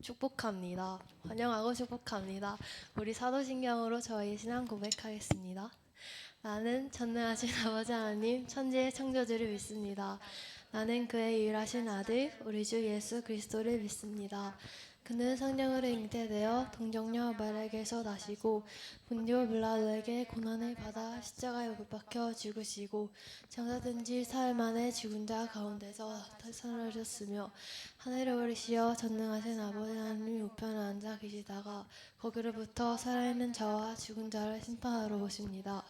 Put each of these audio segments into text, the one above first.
축복합니다. 환영하고 축복합니다. 우리 사도신경으로 저희 신앙 고백하겠습니다. 나는 전능하신 아버지 하나님 천지의 창조주를 믿습니다. 나는 그의 유일하신 아들 우리 주 예수 그리스도를 믿습니다. 그는 성령으로 잉태되어 동정녀 마리아에게서 나시고 본디오 빌라도에게 고난을 받아 십자가에 못 박혀 죽으시고 장사된 지 사흘 만에 죽은 자 가운데서 살아나셨으며 하늘에 오르시어 전능하신 아버지 하나님 우편에 앉아 계시다가 거기로부터 살아있는 자와 죽은 자를 심판하러 오십니다.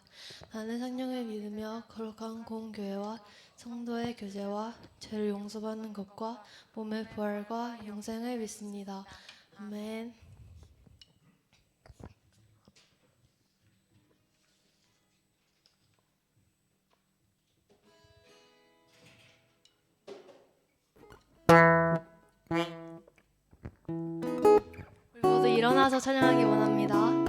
나는 성령을 믿으며 거룩한 공교회와 성도의 교제와 죄를 용서받는 것과 몸의 부활과 영생을 믿습니다. 아멘. 우리 모두 일어나서 찬양하기 원합니다.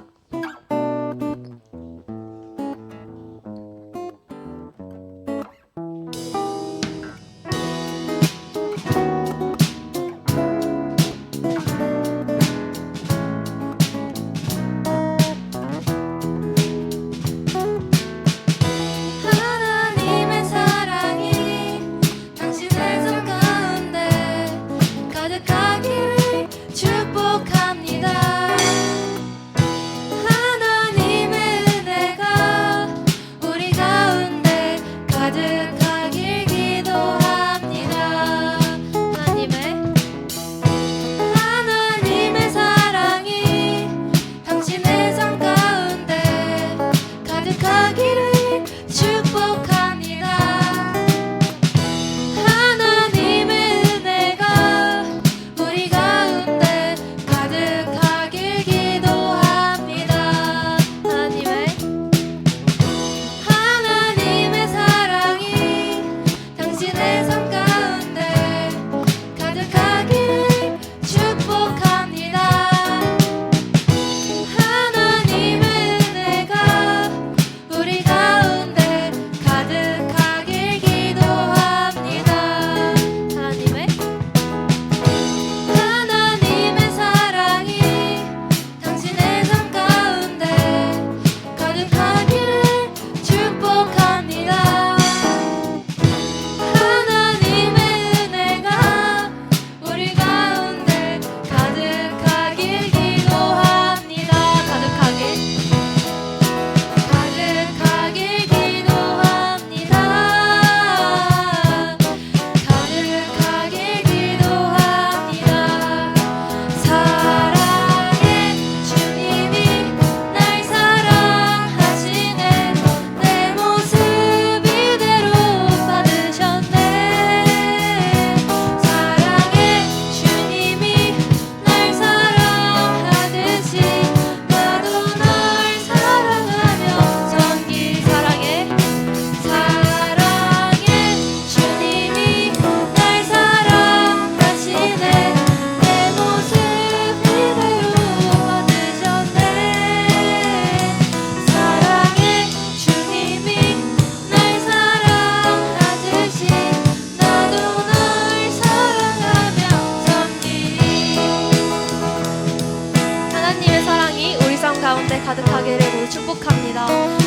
가운데 가득하기를 모두 축복합니다.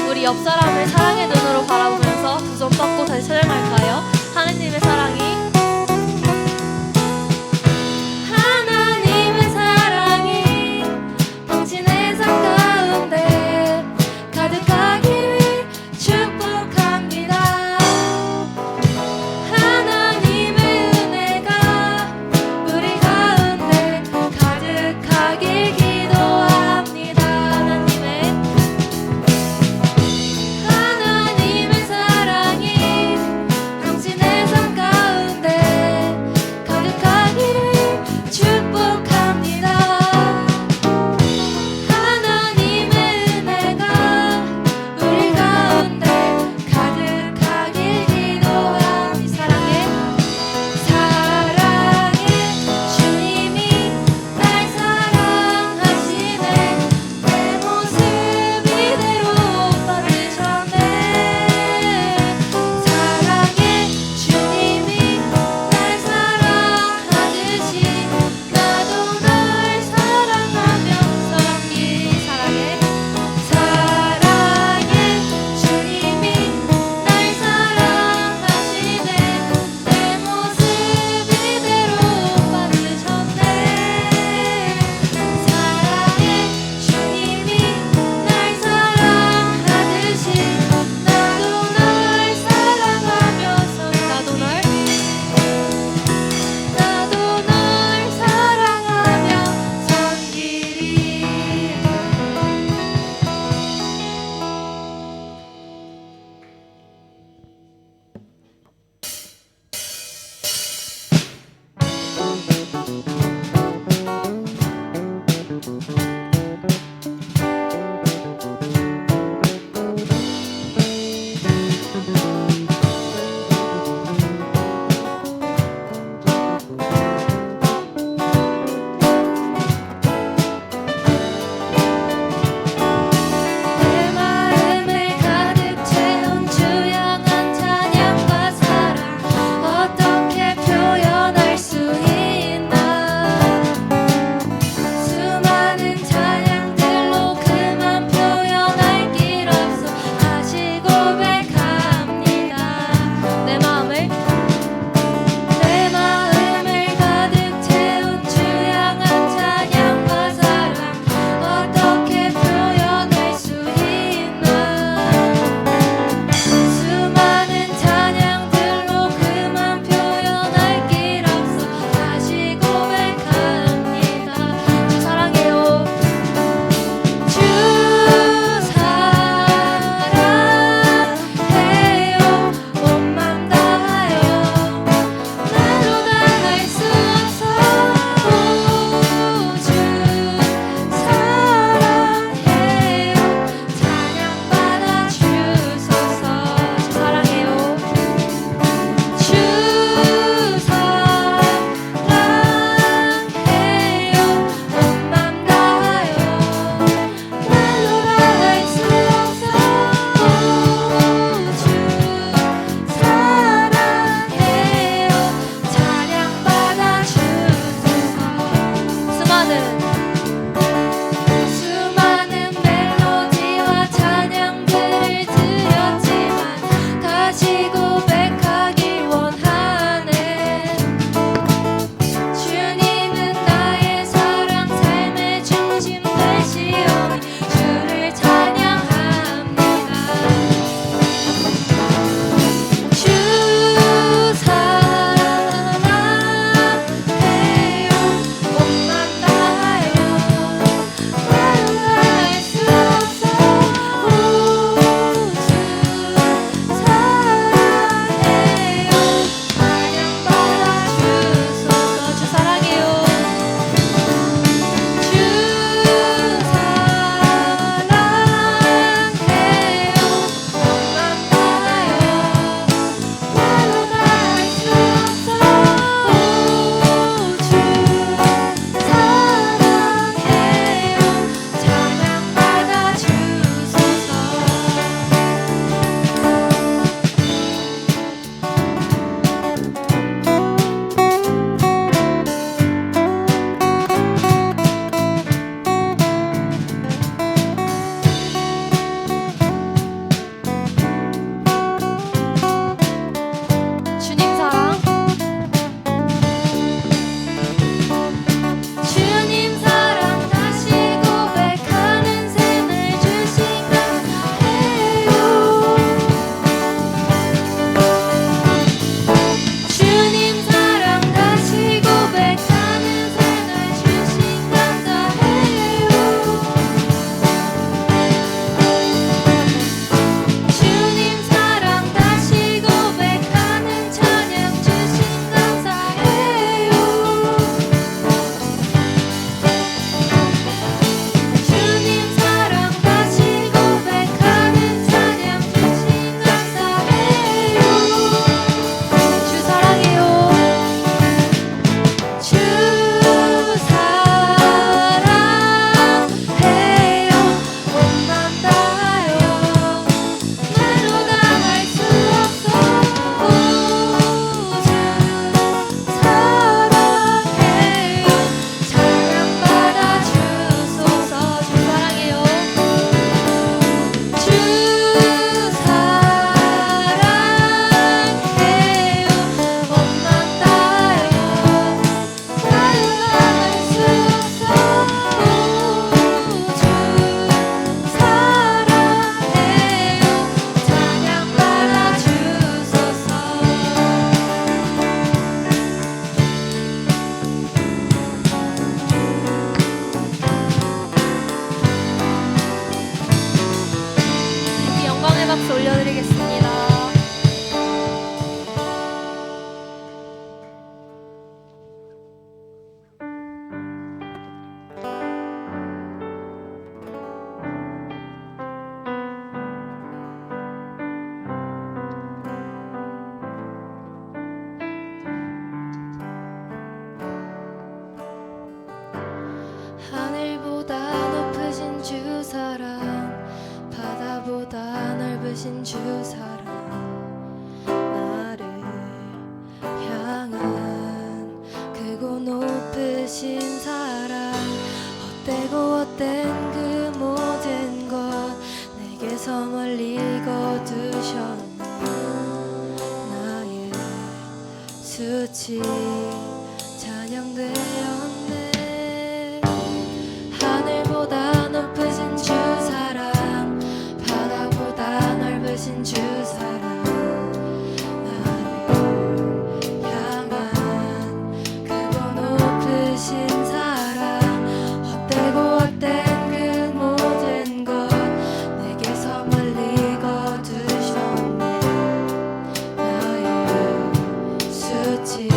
우리 옆 사람을 사랑의 눈으로 바라보면서 두 손 뻗고 다시 찬양할까요? 하느님의 사랑이 하나님의 사랑이 당신의 삶 가운데 가득하기를 축복합니다. 하나님의 은혜가 우리 가운데 가득하길 기도합니다. 하나님의 사랑이 당신의 삶 가운데 사랑 바다보다 넓으신 주 사랑 나를 향한 크고 높으신 사랑 헛되고 헛된 그 모든 것 내게서 멀리 거두셨네 나의 수치 찬양되었네 하늘보다 높으신 주 사랑 바다보다 넓으신 주 사랑 나를 향한 크고 높으신 사랑 헛되고 헛된 그 모든 것 내게서 멀리 거두셨네 나의 수치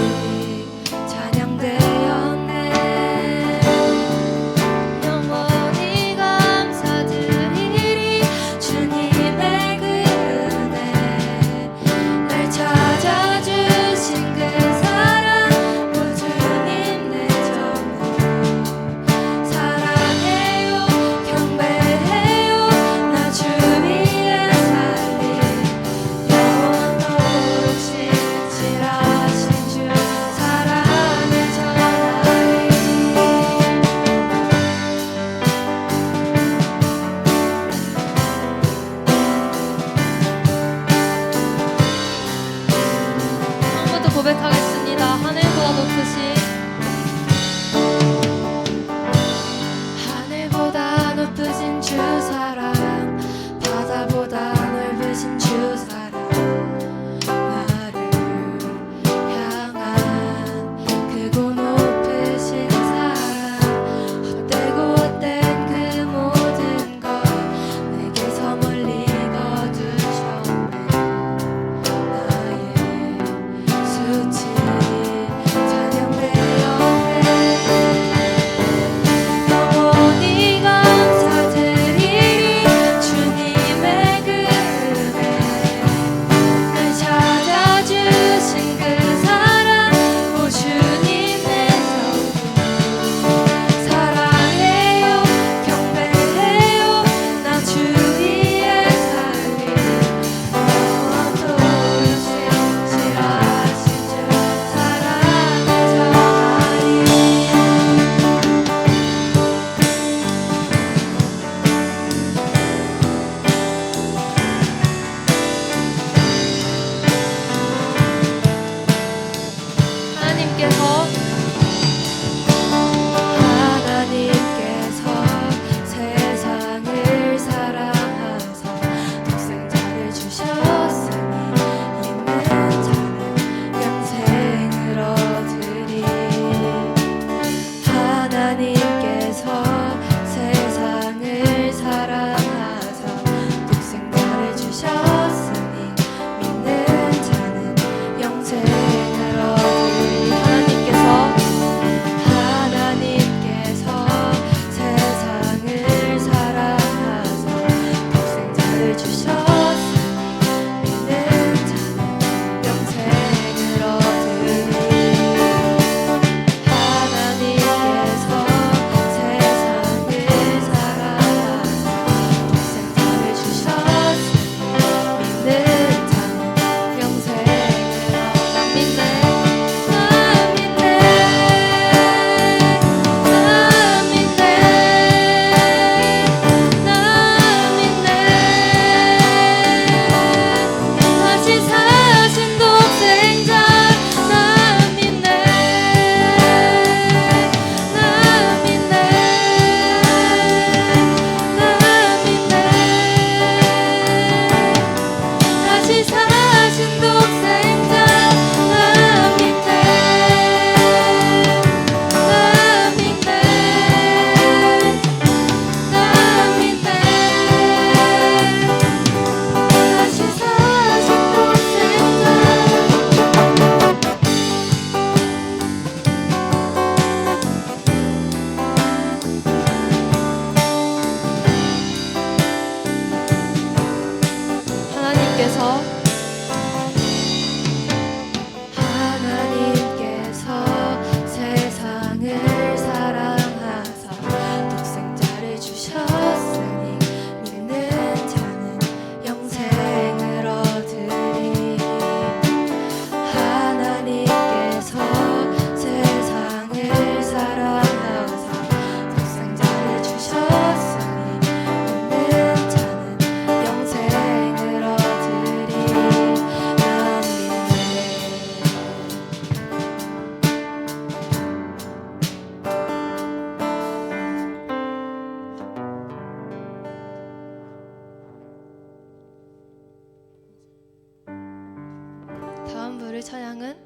찬양은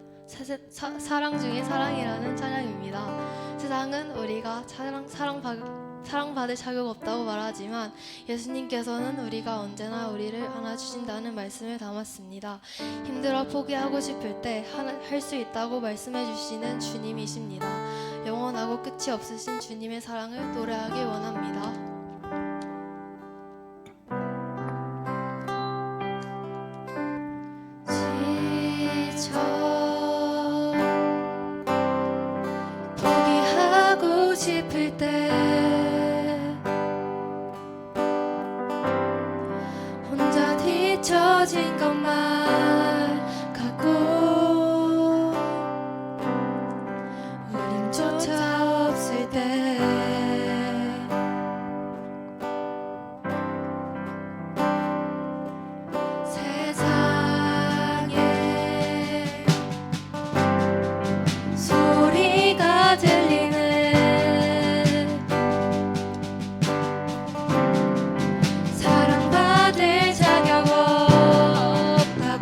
사랑 중에 사랑이라는 찬양입니다. 세상은 우리가 사랑받을 자격 없다고 말하지만 예수님께서는 우리가 언제나 우리를 안아주신다는 말씀을 담았습니다. 힘들어 포기하고 싶을 때 할 수 있다고 말씀해 주시는 주님이십니다. 영원하고 끝이 없으신 주님의 사랑을 노래하기 원합니다. 지쳐 포기하고 싶을 때 혼자 뒤처진 것만 갖고 우림조차 없을 때 세상에 소리가 들리는 사랑받을 자격 없다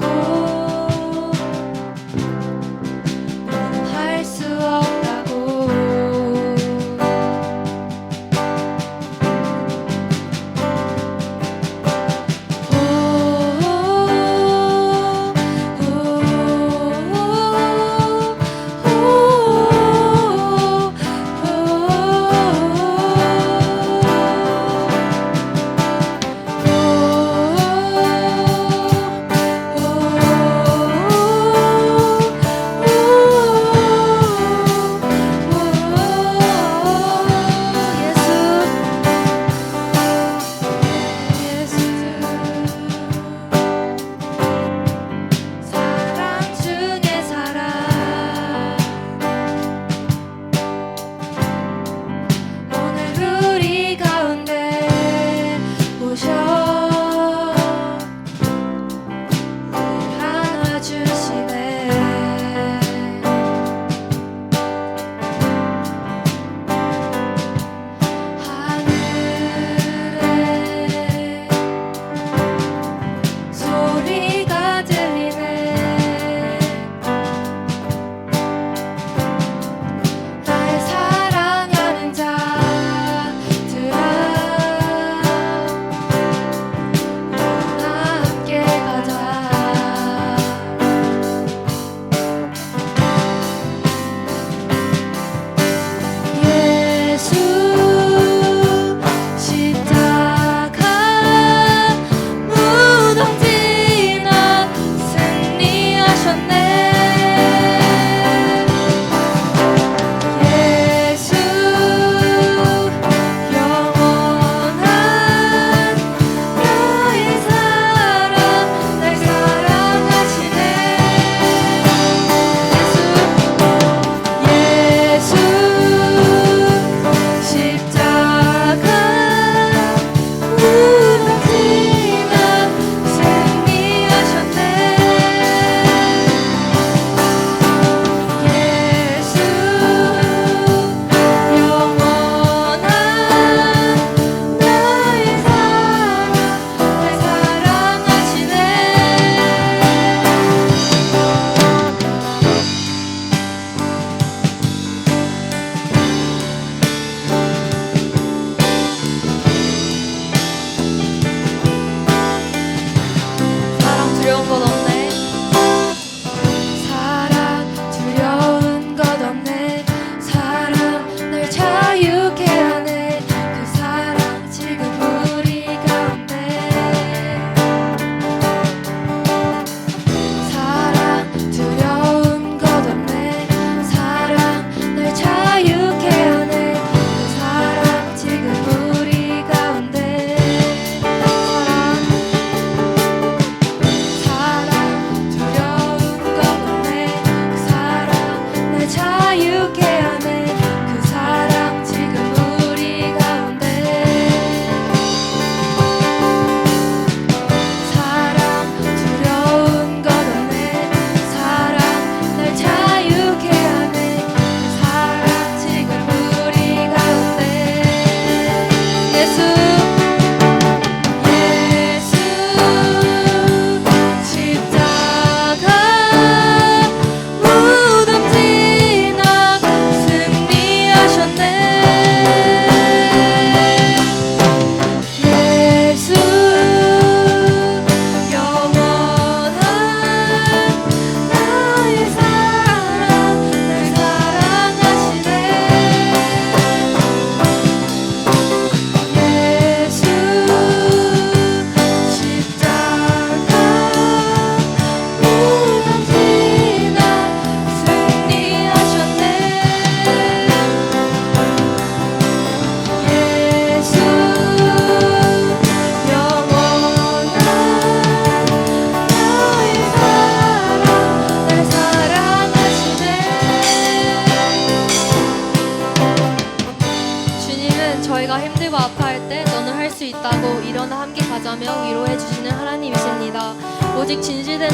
저희가 힘들고 아파할 때 너는 할 수 있다고 일어나 함께 가자며 위로해 주시는 하나님이십니다. 오직 진실된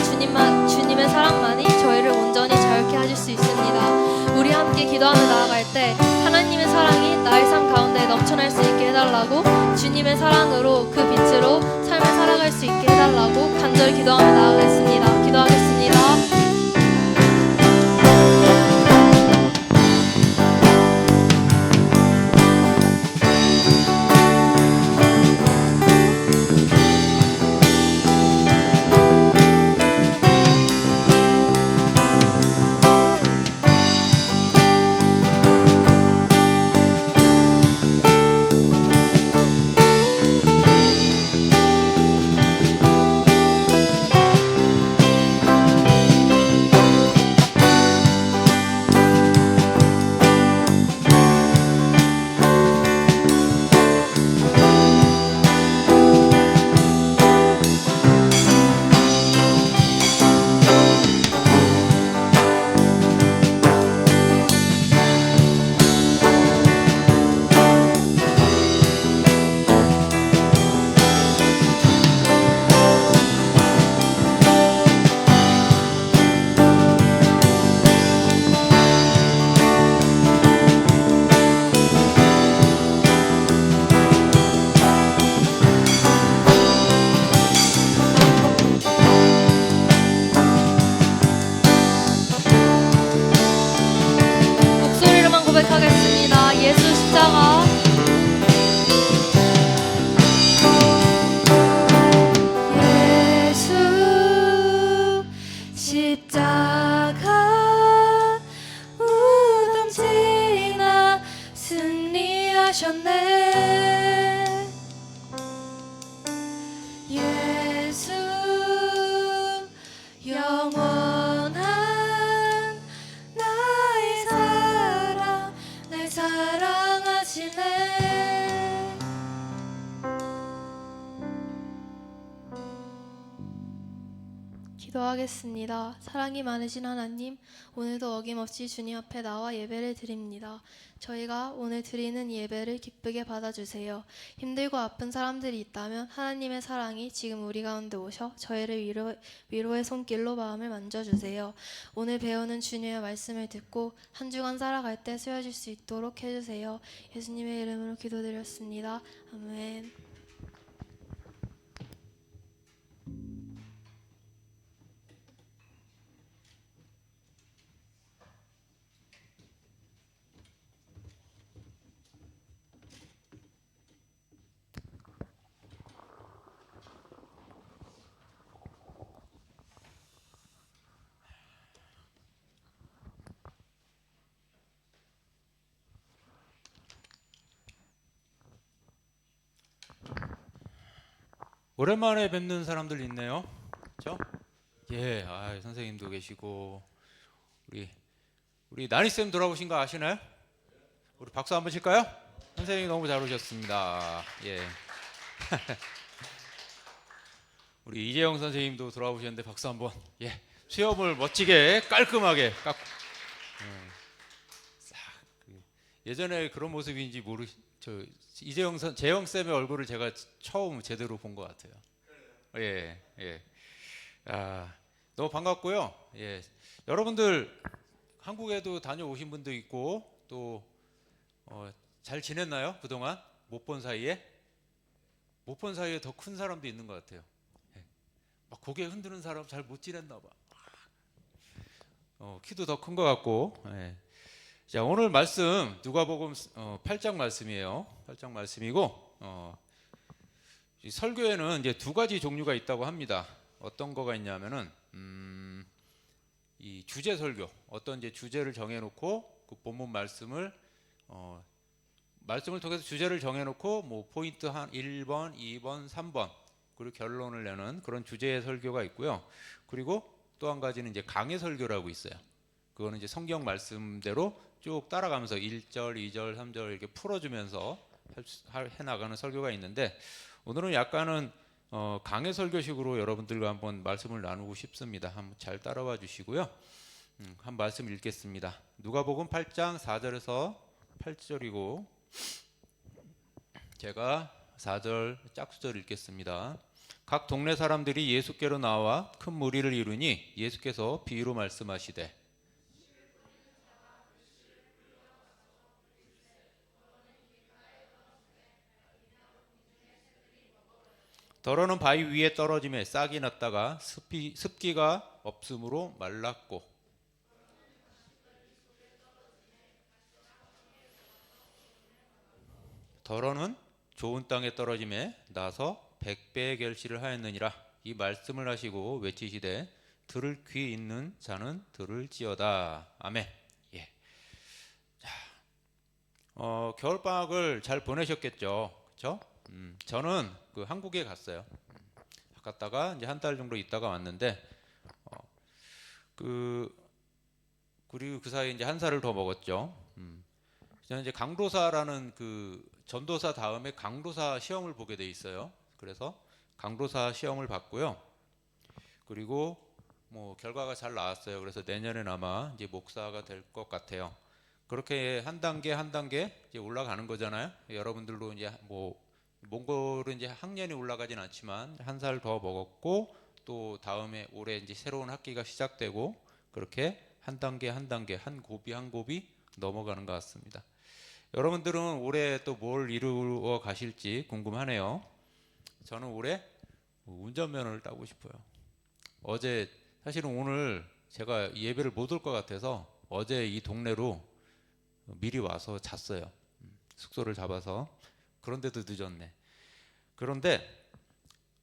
주님의 사랑만이 저희를 온전히 자유케 하실 수 있습니다. 우리 함께 기도하며 나아갈 때 하나님의 사랑이 나의 삶 가운데 넘쳐날 수 있게 해달라고, 주님의 사랑으로 그 빛으로 삶을 살아갈 수 있게 해달라고 간절히 기도하며 나아가겠습니다. 기도하겠습니다. 고백하겠습니다. 예수 십자가, 예수 십자가 우동지나 승리하셨네. 예수 영원한 나의 사랑, 날 사랑하시네. 기도하겠습니다. 사랑이 많으신 하나님, 오늘도 어김없이 주님 앞에 나와 예배를 드립니다. 저희가 오늘 드리는 이 예배를 기쁘게 받아주세요. 힘들고 아픈 사람들이 있다면 하나님의 사랑이 지금 우리 가운데 오셔 저희를 위로의 손길로 마음을 만져주세요. 오늘 배우는 주님의 말씀을 듣고 한 주간 살아갈 때 쓰여질 수 있도록 해주세요. 예수님의 이름으로 기도드렸습니다. 아멘. 오랜만에 뵙는 사람들 있네요. 그렇죠? 예, 선생님도 계시고 우리 나니 쌤 돌아오신 거 아시나요? 우리 박수 한번 칠까요? 선생님 너무 잘 오셨습니다. 예. 우리 이재영 선생님도 돌아오셨는데 박수 한번. 예. 수염을 멋지게 깔끔하게 깎고. 예전에 그런 모습인지 재영 쌤의 얼굴을 제가 처음 제대로 본 것 같아요. 예, 예. 너무 반갑고요. 예, 여러분들 한국에도 다녀오신 분도 있고 또 잘 지냈나요? 그동안 못 본 사이에 더 큰 사람도 있는 것 같아요. 예. 막 고개 흔드는 사람 잘 못 지냈나 봐. 키도 더 큰 것 같고. 예. 자, 오늘 말씀 누가복음 8장 말씀이에요. 8장 말씀이고 이 설교에는 이제 두 가지 종류가 있다고 합니다. 어떤 거가 있냐면은 이 주제 설교, 어떤 이제 주제를 정해놓고 그 본문 말씀을 통해서 주제를 정해놓고 뭐 포인트 한 1번, 2번, 3번 그리고 결론을 내는 그런 주제의 설교가 있고요. 그리고 또 한 가지는 이제 강해 설교라고 있어요. 그거는 이제 성경 말씀대로 쭉 따라가면서 1절, 2절, 3절 이렇게 풀어주면서 해나가는 설교가 있는데 오늘은 약간은 강해 설교식으로 여러분들과 한번 말씀을 나누고 싶습니다. 한번 잘 따라와 주시고요. 한 말씀 읽겠습니다. 누가복음 8장 4절에서 8절이고 제가 4절 짝수절 읽겠습니다. 각 동네 사람들이 예수께로 나와 큰 무리를 이루니 예수께서 비유로 말씀하시되 더러는 바위 위에 떨어짐에 싹이 났다가 습기가 없으므로 말랐고 더러는 좋은 땅에 떨어짐에 나서 백배의 결실을 하였느니라. 이 말씀을 하시고 외치시되 들을 귀 있는 자는 들을지어다. 아멘. 예. 겨울 방학을 잘 보내셨겠죠, 그렇죠? 저는 그 한국에 갔어요. 갔다가 이제 한 달 정도 있다가 왔는데 그 그리고 그 사이에 이제 한 살을 더 먹었죠. 저는 이제 강도사라는 그 전도사 다음에 강도사 시험을 보게 돼 있어요. 그래서 강도사 시험을 봤고요. 그리고 뭐 결과가 잘 나왔어요. 그래서 내년에 아마 이제 목사가 될 것 같아요. 그렇게 한 단계 한 단계 이제 올라가는 거잖아요. 여러분들도 이제 뭐 몽골은 이제 학년이 올라가진 않지만 한 살 더 먹었고 또 다음에 올해 이제 새로운 학기가 시작되고 그렇게 한 단계 한 단계 한 고비 한 고비 넘어가는 것 같습니다. 여러분들은 올해 또 뭘 이루어 가실지 궁금하네요. 저는 올해 운전면허를 따고 싶어요. 어제 사실은 오늘 제가 예배를 못 올 것 같아서 어제 이 동네로 미리 와서 잤어요. 숙소를 잡아서. 그런데도 늦었네. 그런데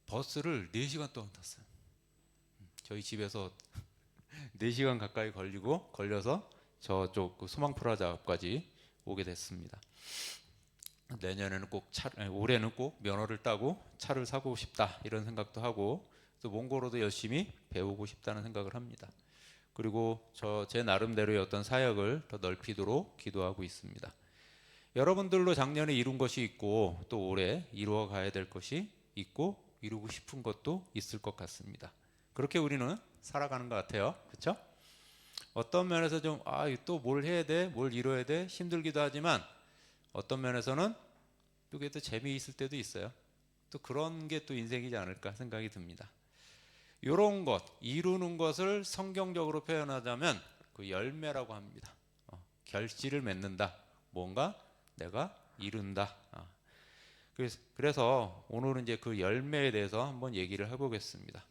버스를 4시간 동안 탔어요. 저희 집에서 4시간 가까이 걸려서 저쪽 그 소망프라자 앞까지 오게 됐습니다. 내년에는 올해는 꼭 면허를 따고 차를 사고 싶다 이런 생각도 하고 또 몽골어도 열심히 배우고 싶다는 생각을 합니다. 그리고 제 나름대로의 어떤 사역을 더 넓히도록 기도하고 있습니다. 여러분들도 작년에 이룬 것이 있고 또 올해 이루어 가야 될 것이 있고 이루고 싶은 것도 있을 것 같습니다. 그렇게 우리는 살아가는 것 같아요. 그렇죠? 어떤 면에서 좀 또 뭘 해야 돼? 뭘 이뤄야 돼? 힘들기도 하지만 어떤 면에서는 그게 또 재미있을 때도 있어요. 또 그런 게 또 인생이지 않을까 생각이 듭니다. 이런 것, 이루는 것을 성경적으로 표현하자면 그 열매라고 합니다. 결실을 맺는다. 뭔가 내가 이룬다. 그래서 오늘은 이제 그 열매에 대해서 한번 얘기를 해보겠습니다.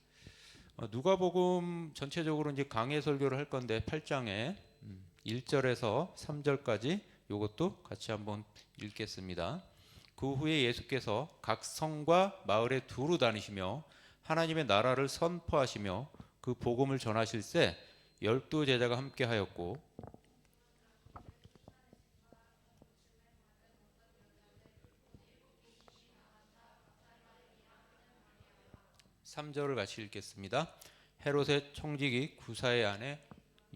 누가복음 전체적으로 이제 강해 설교를 할 건데 8장에 1절에서 3절까지 이것도 같이 한번 읽겠습니다. 그 후에 예수께서 각 성과 마을에 두루 다니시며 하나님의 나라를 선포하시며 그 복음을 전하실새 12제자가 함께하였고 3절을 같이 읽겠습니다. 헤롯의 총직이 구사의 아내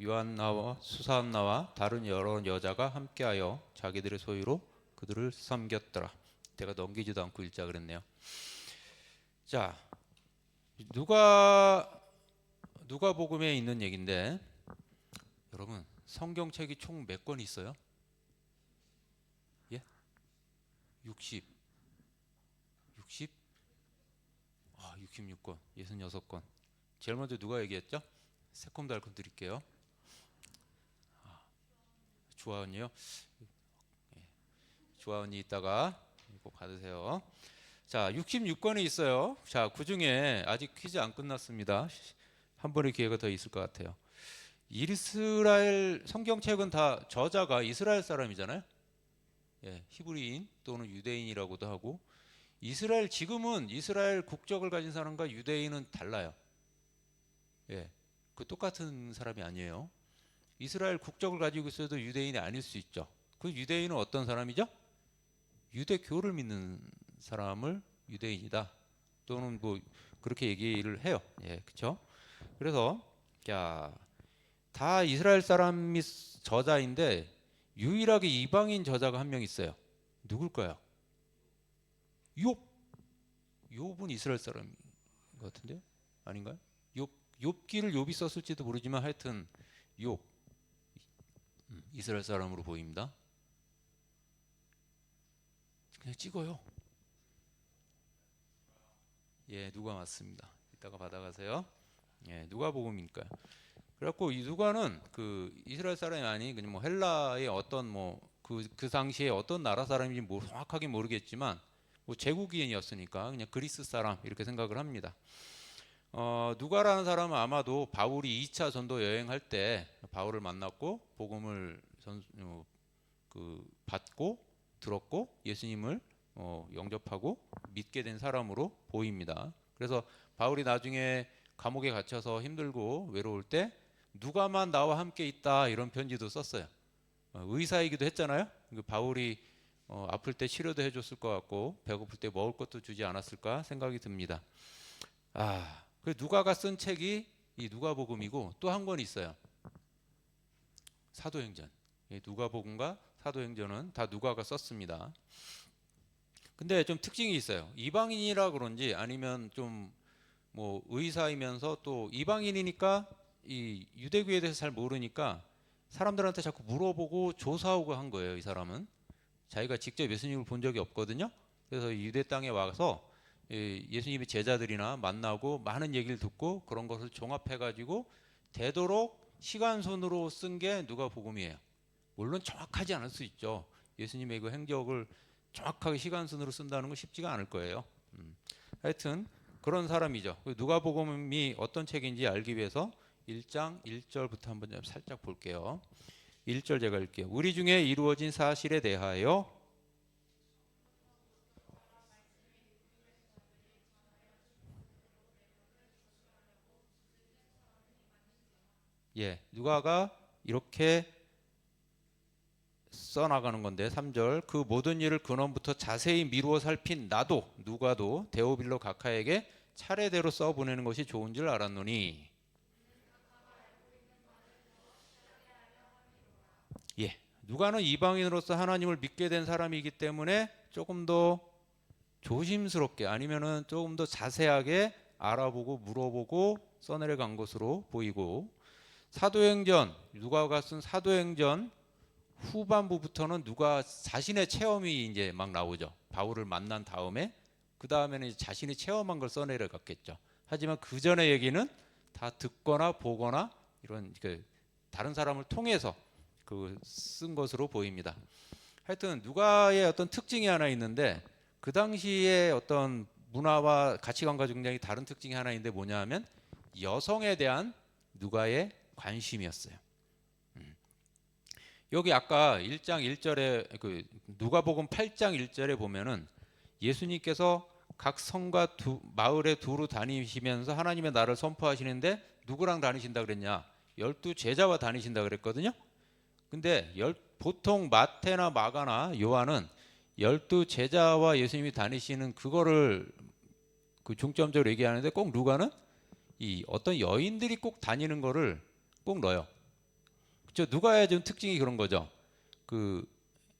요한나와 수산나와 다른 여러 여자가 함께하여 자기들의 소유로 그들을 섬겼더라. 내가 넘기지도 않고 읽자 그랬네요. 자, 누가복음에 있는 얘기인데 여러분 성경책이 총 몇 권 있어요? 예? 60 66권, 66권. 제일 먼저 누가 얘기했죠? 새콤달콤 드릴게요. 주하은이요? 주하은이 이따가 꼭 받으세요. 자, 66권이 있어요. 자, 그 중에 아직 퀴즈 안 끝났습니다. 한 번의 기회가 더 있을 것 같아요. 이스라엘 성경책은 다 저자가 이스라엘 사람이잖아요. 예, 히브리인 또는 유대인이라고도 하고 지금은 이스라엘 국적을 가진 사람과 유대인은 달라요. 예, 그 똑같은 사람이 아니에요. 이스라엘 국적을 가지고 있어도 유대인이 아닐 수 있죠. 그 유대인은 어떤 사람이죠? 유대교를 믿는 사람을 유대인이다. 또는 뭐 그렇게 얘기를 해요. 예, 그렇죠? 그래서 다 이스라엘 사람이 저자인데 유일하게 이방인 저자가 한 명 있어요. 누굴까요? 욥은 이스라엘 사람인 것 같은데요? 아닌가요? 욥기를 욥이 썼을지도 모르지만 하여튼 욥 이스라엘 사람으로 보입니다. 그냥 찍어요. 예, 누가 맞습니다. 이따가 받아가세요. 예, 누가복음이니까요. 그래갖고 이 누가는 그 이스라엘 사람이 아닌 그냥 뭐 헬라의 어떤 뭐 그 당시에 어떤 나라 사람인지 뭐 정확하게 모르겠지만 뭐 제국인이었으니까 그냥 그리스 사람 이렇게 생각을 합니다. 누가라는 사람은 아마도 바울이 2차 전도 여행할 때 바울을 만났고 복음을 받고 들었고 예수님을 영접하고 믿게 된 사람으로 보입니다. 그래서 바울이 나중에 감옥에 갇혀서 힘들고 외로울 때 누가만 나와 함께 있다 이런 편지도 썼어요. 의사이기도 했잖아요. 바울이 아플 때 치료도 해줬을 것 같고 배고플 때 먹을 것도 주지 않았을까 생각이 듭니다. 그 누가가 쓴 책이 이 누가복음이고 또 한 권 있어요. 사도행전. 누가복음과 사도행전은 다 누가가 썼습니다. 근데 좀 특징이 있어요. 이방인이라 그런지 아니면 좀 뭐 의사이면서 또 이방인이니까 이 유대교에 대해서 잘 모르니까 사람들한테 자꾸 물어보고 조사하고 한 거예요. 이 사람은 자기가 직접 예수님을 본 적이 없거든요. 그래서 유대 땅에 와서 예수님의 제자들이나 만나고 많은 얘기를 듣고 그런 것을 종합해가지고 되도록 시간순으로 쓴 게 누가복음이에요. 물론 정확하지 않을 수 있죠. 예수님의 그 행적을 정확하게 시간순으로 쓴다는 건 쉽지가 않을 거예요. 하여튼 그런 사람이죠. 누가복음이 어떤 책인지 알기 위해서 1장 1절부터 한번 살짝 볼게요. 1절 제가 읽게요. 우리 중에 이루어진 사실에 대하여 누가가 이렇게 써나가는 건데 3절 그 모든 일을 근원부터 자세히 미루어 살핀 나도 누가도 데오빌로 각하에게 차례대로 써보내는 것이 좋은 줄 알았노니 누가는 이방인으로서 하나님을 믿게 된 사람이기 때문에 조금 더 조심스럽게 아니면은 조금 더 자세하게 알아보고 물어보고 써내려 간 것으로 보이고 사도행전 누가가 쓴 사도행전 후반부부터는 누가 자신의 체험이 이제 막 나오죠. 바울을 만난 다음에 그 다음에는 자신이 체험한 걸 써내려 갔겠죠. 하지만 그 전의 얘기는 다 듣거나 보거나 이런 다른 사람을 통해서 쓴 것으로 보입니다. 하여튼 누가의 어떤 특징이 하나 있는데 그 당시에 어떤 문화와 가치관과 굉장히 다른 특징이 하나 있는데 뭐냐 하면 여성에 대한 누가의 관심이었어요. 여기 아까 1장 1절에 누가복음 8장 1절에 보면은 예수님께서 각 성과 마을에 두루 다니시면서 하나님의 나라를 선포하시는데 누구랑 다니신다 그랬냐? 12 제자와 다니신다 그랬거든요. 근데 보통 마태나 마가나 요한은 12 제자와 예수님이 다니시는 그거를 중점적으로 얘기하는데 꼭 누가는 이 어떤 여인들이 꼭 다니는 거를 꼭 넣어요. 그렇죠? 누가의 좀 특징이 그런 거죠.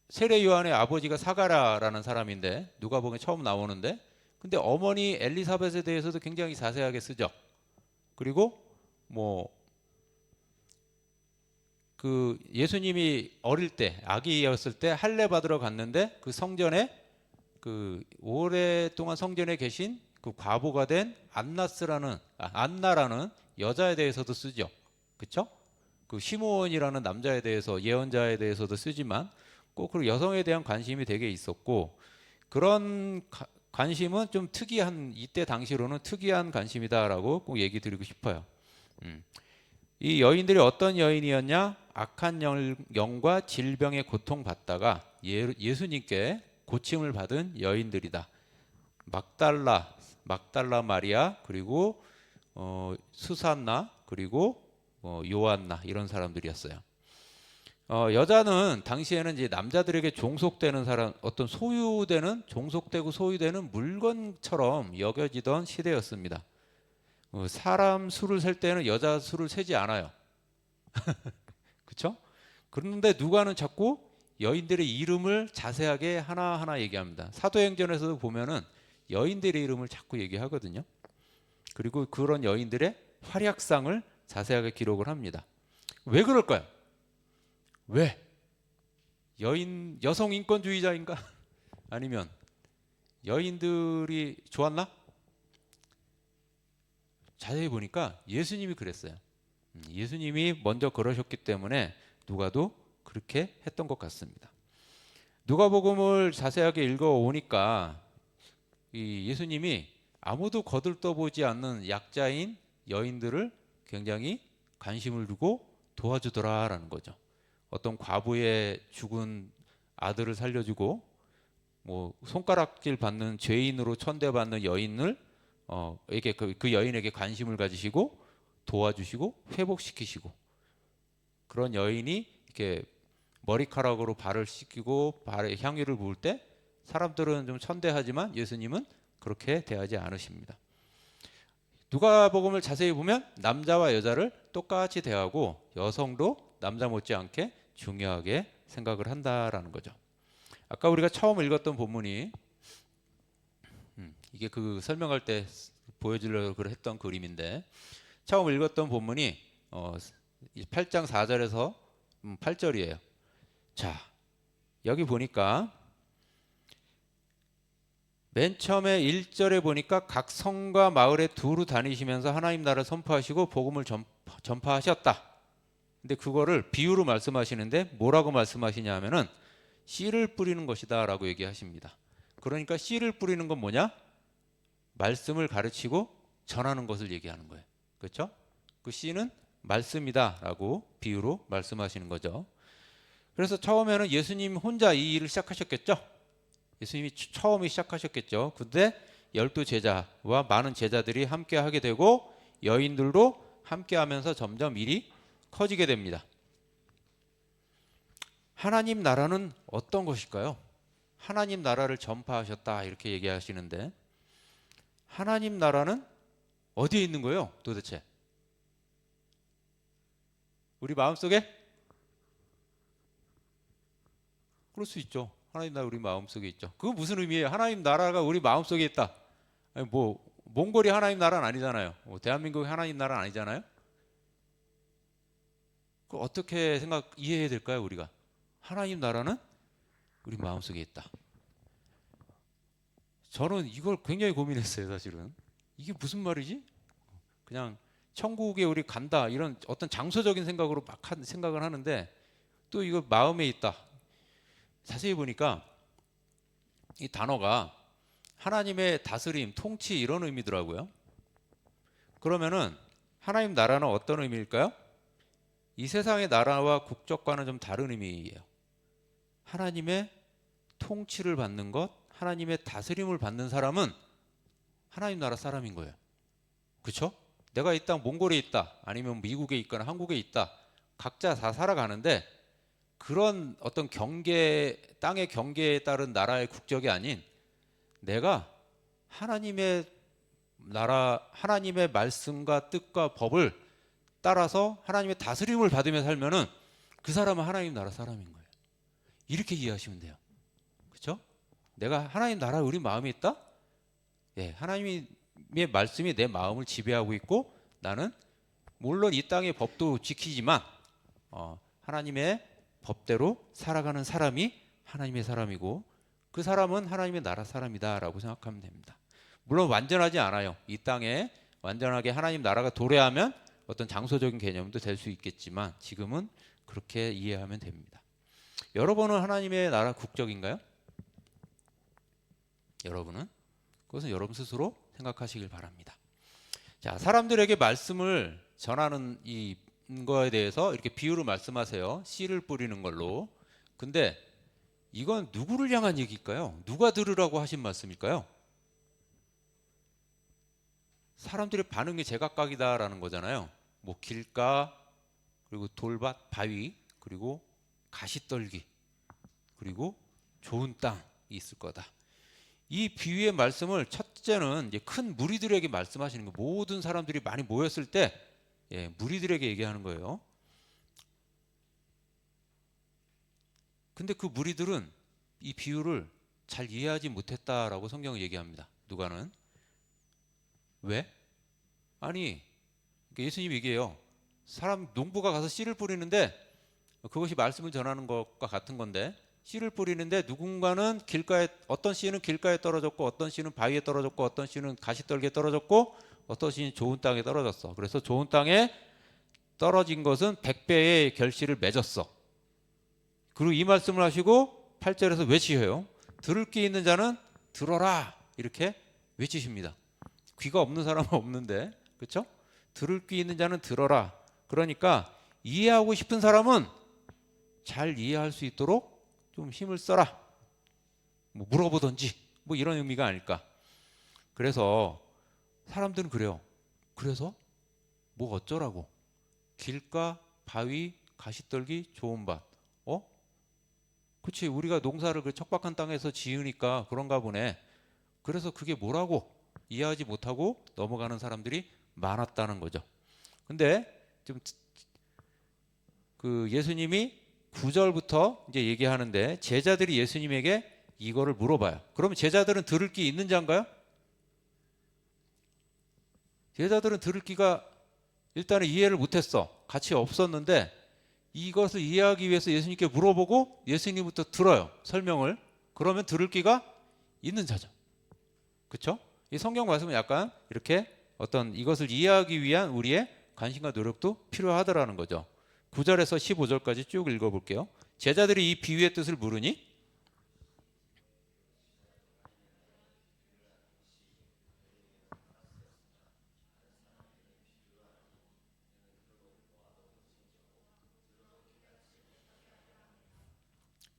세례 요한의 아버지가 사가라라는 사람인데 누가복음에 처음 나오는데 근데 어머니 엘리사벳에 대해서도 굉장히 자세하게 쓰죠. 그리고 예수님이 어릴 때 아기였을 때 할례 받으러 갔는데 그 성전에 오랫동안 성전에 계신 과부가 된 안나라는 여자에 대해서도 쓰죠. 그렇죠? 시므온이라는 남자에 대해서 예언자에 대해서도 쓰지만 꼭 여성에 대한 관심이 되게 있었고 그런 관심은 좀 특이한 이때 당시로는 특이한 관심이다라고 꼭 얘기 드리고 싶어요. 이 여인들이 어떤 여인이었냐? 악한 영과 질병에 고통받다가 예수님께 고침을 받은 여인들이다. 막달라 마리아 그리고 수산나 그리고 요한나 이런 사람들이었어요. 여자는 당시에는 이제 남자들에게 종속되는 사람, 어떤 종속되고 소유되는 물건처럼 여겨지던 시대였습니다. 사람 수를 셀 때는 여자 수를 세지 않아요. 그렇죠? 그런데 누가는 자꾸 여인들의 이름을 자세하게 하나하나 얘기합니다. 사도행전에서도 보면은 여인들의 이름을 자꾸 얘기하거든요. 그리고 그런 여인들의 활약상을 자세하게 기록을 합니다. 왜 그럴까요? 왜? 여성 인권주의자인가? 아니면 여인들이 좋았나? 자세히 보니까 예수님이 그랬어요. 예수님이 먼저 그러셨기 때문에 누가도 그렇게 했던 것 같습니다. 누가복음을 자세하게 읽어 오니까 이 예수님이 아무도 거들떠보지 않는 약자인 여인들을 굉장히 관심을 두고 도와주더라라는 거죠. 어떤 과부의 죽은 아들을 살려주고 뭐 손가락질 받는 죄인으로 천대받는 여인을 에게 그 여인에게 관심을 가지시고 도와주시고 회복시키시고, 그런 여인이 이렇게 머리카락으로 발을 씻기고 발에 향유를 부을 때 사람들은 좀 천대하지만 예수님은 그렇게 대하지 않으십니다. 누가복음을 자세히 보면 남자와 여자를 똑같이 대하고 여성도 남자 못지않게 중요하게 생각을 한다라는 거죠. 아까 우리가 처음 읽었던 본문이 이게 그 설명할 때 보여주려고 했던 그림인데, 처음 읽었던 본문이 8장 4절에서 8절이에요. 자, 여기 보니까 맨 처음에 1절에 보니까 각 성과 마을에 두루 다니시면서 하나님 나라를 선포하시고 복음을 전파하셨다. 근데 그거를 비유로 말씀하시는데 뭐라고 말씀하시냐 하면은 씨를 뿌리는 것이다 라고 얘기하십니다. 그러니까 씨를 뿌리는 건 뭐냐? 말씀을 가르치고 전하는 것을 얘기하는 거예요. 그렇죠? 그 씨는 말씀이다 라고 비유로 말씀하시는 거죠. 그래서 처음에는 예수님 혼자 이 일을 시작하셨겠죠? 예수님이 처음에 시작하셨겠죠. 근데 12제자와 많은 제자들이 함께 하게 되고 여인들도 함께 하면서 점점 일이 커지게 됩니다. 하나님 나라는 어떤 것일까요? 하나님 나라를 전파하셨다 이렇게 얘기하시는데, 하나님 나라는 어디에 있는 거예요 도대체? 우리 마음속에? 그럴 수 있죠. 하나님 나라 우리 마음속에 있죠. 그거 무슨 의미예요? 하나님 나라가 우리 마음속에 있다. 아니, 뭐 몽골이 하나님 나라는 아니잖아요. 뭐 대한민국이 하나님 나라는 아니잖아요. 그 어떻게 이해해야 될까요 우리가? 하나님 나라는 우리 마음속에 있다. 저는 이걸 굉장히 고민했어요 사실은. 이게 무슨 말이지? 그냥 천국에 우리 간다 이런 어떤 장소적인 생각으로 막 생각을 하는데, 또 이거 마음에 있다. 자세히 보니까 이 단어가 하나님의 다스림, 통치 이런 의미더라고요. 그러면은 하나님 나라는 어떤 의미일까요? 이 세상의 나라와 국적과는 좀 다른 의미예요. 하나님의 통치를 받는 것, 하나님의 다스림을 받는 사람은 하나님 나라 사람인 거예요. 그렇죠? 내가 이 땅 몽골에 있다, 아니면 미국에 있거나 한국에 있다, 각자 다 살아가는데 그런 어떤 땅의 경계에 따른 나라의 국적이 아닌, 내가 하나님의 나라, 하나님의 말씀과 뜻과 법을 따라서 하나님의 다스림을 받으며 살면은 그 사람은 하나님 나라 사람인 거예요. 이렇게 이해하시면 돼요. 그렇죠? 내가 하나님 나라 우리 마음에 있다? 예, 하나님의 말씀이 내 마음을 지배하고 있고, 나는 물론 이 땅의 법도 지키지만 하나님의 법대로 살아가는 사람이 하나님의 사람이고, 그 사람은 하나님의 나라 사람이다라고 생각하면 됩니다. 물론 완전하지 않아요. 이 땅에 완전하게 하나님 나라가 도래하면 어떤 장소적인 개념도 될 수 있겠지만 지금은 그렇게 이해하면 됩니다. 여러분은 하나님의 나라 국적인가요? 여러분은? 그것은 여러분 스스로 생각하시길 바랍니다. 자, 사람들에게 말씀을 전하는 이 거에 대해서 이렇게 비유로 말씀하세요. 씨를 뿌리는 걸로. 근데 이건 누구를 향한 얘기일까요? 누가 들으라고 하신 말씀일까요? 사람들의 반응이 제각각이다라는 거잖아요. 뭐 길가, 그리고 돌밭, 바위, 그리고 가시떨기, 그리고 좋은 땅이 있을 거다. 이 비유의 말씀을 첫째는 이제 큰 무리들에게 말씀하시는 거예요. 모든 사람들이 많이 모였을 때 무리들에게 얘기하는 거예요. 근데 그 무리들은 이 비유를 잘 이해하지 못했다라고 성경은 얘기합니다. 누가는. 왜? 아니, 예수님이 얘기해요. 사람 농부가 가서 씨를 뿌리는데 그것이 말씀을 전하는 것과 같은 건데, 씨를 뿌리는데 누군가는 길가에, 어떤 씨는 길가에 떨어졌고, 어떤 씨는 바위에 떨어졌고, 어떤 씨는 가시떨기에 떨어졌고, 어떠신 좋은 땅에 떨어졌어. 그래서 좋은 땅에 떨어진 것은 100배의 결실을 맺었어. 그리고 이 말씀을 하시고 8절에서 외치셔요. 들을 귀 있는 자는 들어라. 이렇게 외치십니다. 귀가 없는 사람은 없는데, 그렇죠? 들을 귀 있는 자는 들어라. 그러니까 이해하고 싶은 사람은 잘 이해할 수 있도록 좀 힘을 써라. 뭐 물어보든지 뭐 이런 의미가 아닐까. 그래서 사람들은 그래요. 그래서 뭐 어쩌라고. 길가, 바위, 가시떨기, 좋은 밭. 그치, 우리가 농사를 그 척박한 땅에서 지으니까 그런가 보네. 그래서 그게 뭐라고 이해하지 못하고 넘어가는 사람들이 많았다는 거죠. 근데 좀 그 예수님이 9절부터 이제 얘기하는데 제자들이 예수님에게 이거를 물어봐요. 그러면 제자들은 들을 귀 있는 자인가요? 제자들은 들을 귀가 일단은 이해를 못했어. 같이 없었는데 이것을 이해하기 위해서 예수님께 물어보고 예수님부터 들어요. 설명을. 그러면 들을 귀가 있는 자죠. 그렇죠? 이 성경 말씀은 약간 이렇게 어떤 이것을 이해하기 위한 우리의 관심과 노력도 필요하더라는 거죠. 9절에서 15절까지 쭉 읽어볼게요. 제자들이 이 비유의 뜻을 물으니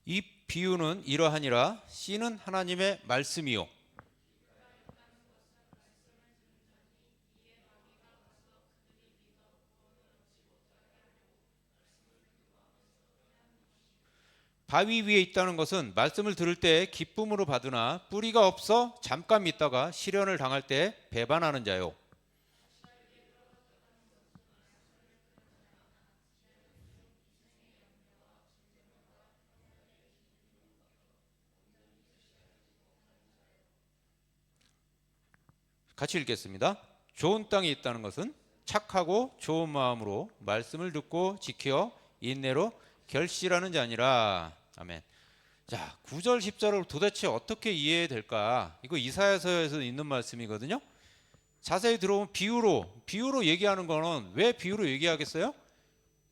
이 비유는 이러하니라. 씨는 하나님의 말씀이요. 바위 위에 있다는 것은 말씀을 들을 때 기쁨으로 받으나 뿌리가 없어 잠깐 믿다가 시련을 당할 때 배반하는 자요. 같이 읽겠습니다. 좋은 땅에 있다는 것은 착하고 좋은 마음으로 말씀을 듣고 지켜 인내로 결실하는 자니라. 아멘. 자, 9절 10절을 도대체 어떻게 이해해야 될까? 이거 이사야서에서 있는 말씀이거든요. 자세히 들어보면 비유로 얘기하는 거는 왜 비유로 얘기하겠어요?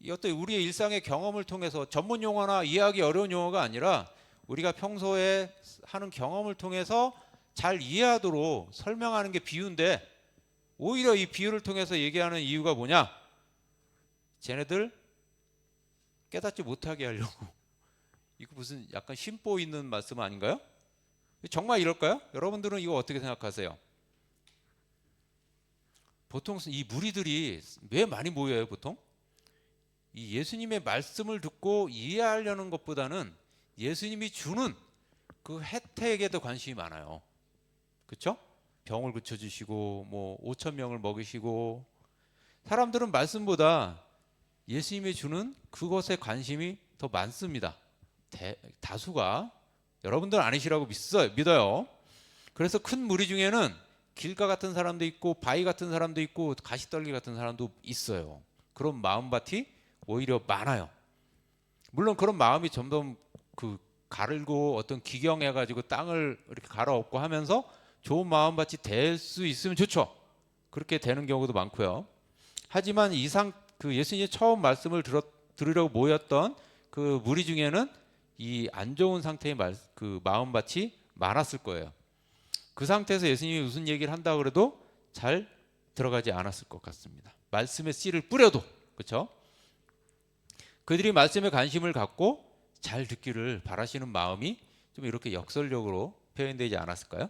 이 어떤 우리의 일상의 경험을 통해서 전문 용어나 이해하기 어려운 용어가 아니라 우리가 평소에 하는 경험을 통해서 잘 이해하도록 설명하는 게 비유인데 오히려 이 비유를 통해서 얘기하는 이유가 뭐냐? 쟤네들 깨닫지 못하게 하려고. 이거 무슨 약간 심보 있는 말씀 아닌가요? 정말 이럴까요? 여러분들은 이거 어떻게 생각하세요? 보통 이 무리들이 왜 많이 모여요, 보통? 이 예수님의 말씀을 듣고 이해하려는 것보다는 예수님이 주는 그 혜택에 더 관심이 많아요. 그렇죠? 병을 고쳐주시고 뭐 5천 명을 먹이시고 사람들은 말씀보다 예수님이 주는 그것에 관심이 더 많습니다. 다수가. 여러분들 아니시라고 믿어요. 그래서 큰 무리 중에는 길가 같은 사람도 있고 바위 같은 사람도 있고 가시떨기 같은 사람도 있어요. 그런 마음밭이 오히려 많아요. 물론 그런 마음이 점점 그 가르고 어떤 기경해가지고 땅을 이렇게 갈아엎고 하면서 좋은 마음밭이 될 수 있으면 좋죠. 그렇게 되는 경우도 많고요. 하지만 그 예수님이 처음 말씀을 들으려고 모였던 그 무리 중에는 이 안 좋은 상태의 그 마음밭이 많았을 거예요. 그 상태에서 예수님이 무슨 얘기를 한다 그래도 잘 들어가지 않았을 것 같습니다. 말씀의 씨를 뿌려도. 그렇죠? 그들이 말씀에 관심을 갖고 잘 듣기를 바라시는 마음이 좀 이렇게 역설적으로 표현되지 않았을까요?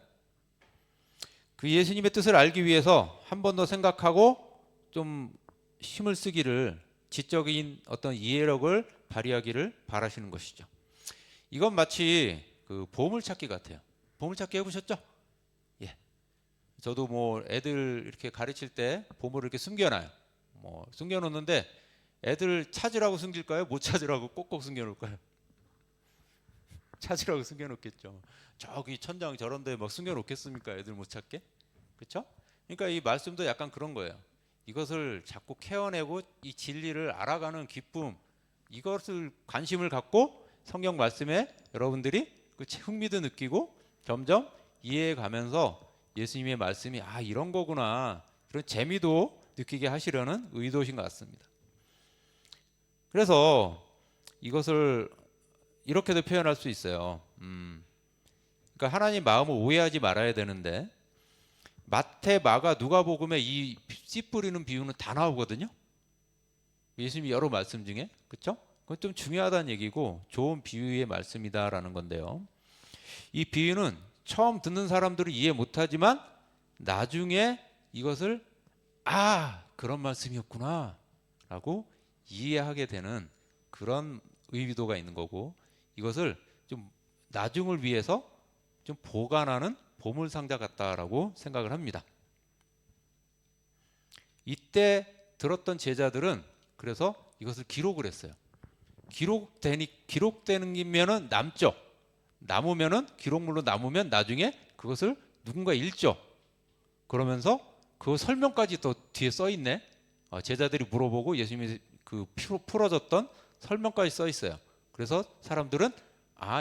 그 예수님의 뜻을 알기 위해서 한 번 더 생각하고 좀 힘을 쓰기를, 지적인 어떤 이해력을 발휘하기를 바라시는 것이죠. 이건 마치 그 보물찾기 같아요. 보물찾기 해보셨죠? 예. 저도 뭐 애들 이렇게 가르칠 때 보물을 이렇게 숨겨놔요. 뭐 숨겨놓는데 애들 찾으라고 숨길까요? 못 찾으라고 꼭꼭 숨겨놓을까요? 찾으라고 숨겨놓겠죠. 저기 천장 저런 데 막 숨겨놓겠습니까? 애들 못 찾게? 그렇죠? 그러니까 이 말씀도 약간 그런 거예요. 이것을 자꾸 캐어내고 이 진리를 알아가는 기쁨, 이것을 관심을 갖고 성경 말씀에 여러분들이 그 흥미도 느끼고 점점 이해해 가면서 예수님의 말씀이 이런 거구나, 그런 재미도 느끼게 하시려는 의도신 것 같습니다. 그래서 이것을 이렇게도 표현할 수 있어요. 그러니까 하나님 마음을 오해하지 말아야 되는데 마태, 마가, 누가복음에 이 씨 뿌리는 비유는 다 나오거든요. 예수님이 여러 말씀 중에, 그렇죠? 그건 좀 중요하다는 얘기고 좋은 비유의 말씀이다라는 건데요. 이 비유는 처음 듣는 사람들은 이해 못하지만 나중에 이것을 그런 말씀이었구나 라고 이해하게 되는 그런 의도가 있는 거고, 이것을 좀 나중을 위해서 좀 보관하는 보물상자 같다라고 생각을 합니다. 이때 들었던 제자들은 그래서 이것을 기록을 했어요. 기록되는 기면은 남죠. 남으면은 기록물로 남으면 나중에 그것을 누군가 읽죠. 그러면서 그 설명까지 또 뒤에 써 있네. 제자들이 물어보고 예수님이 그 풀어줬던 설명까지 써 있어요. 그래서 사람들은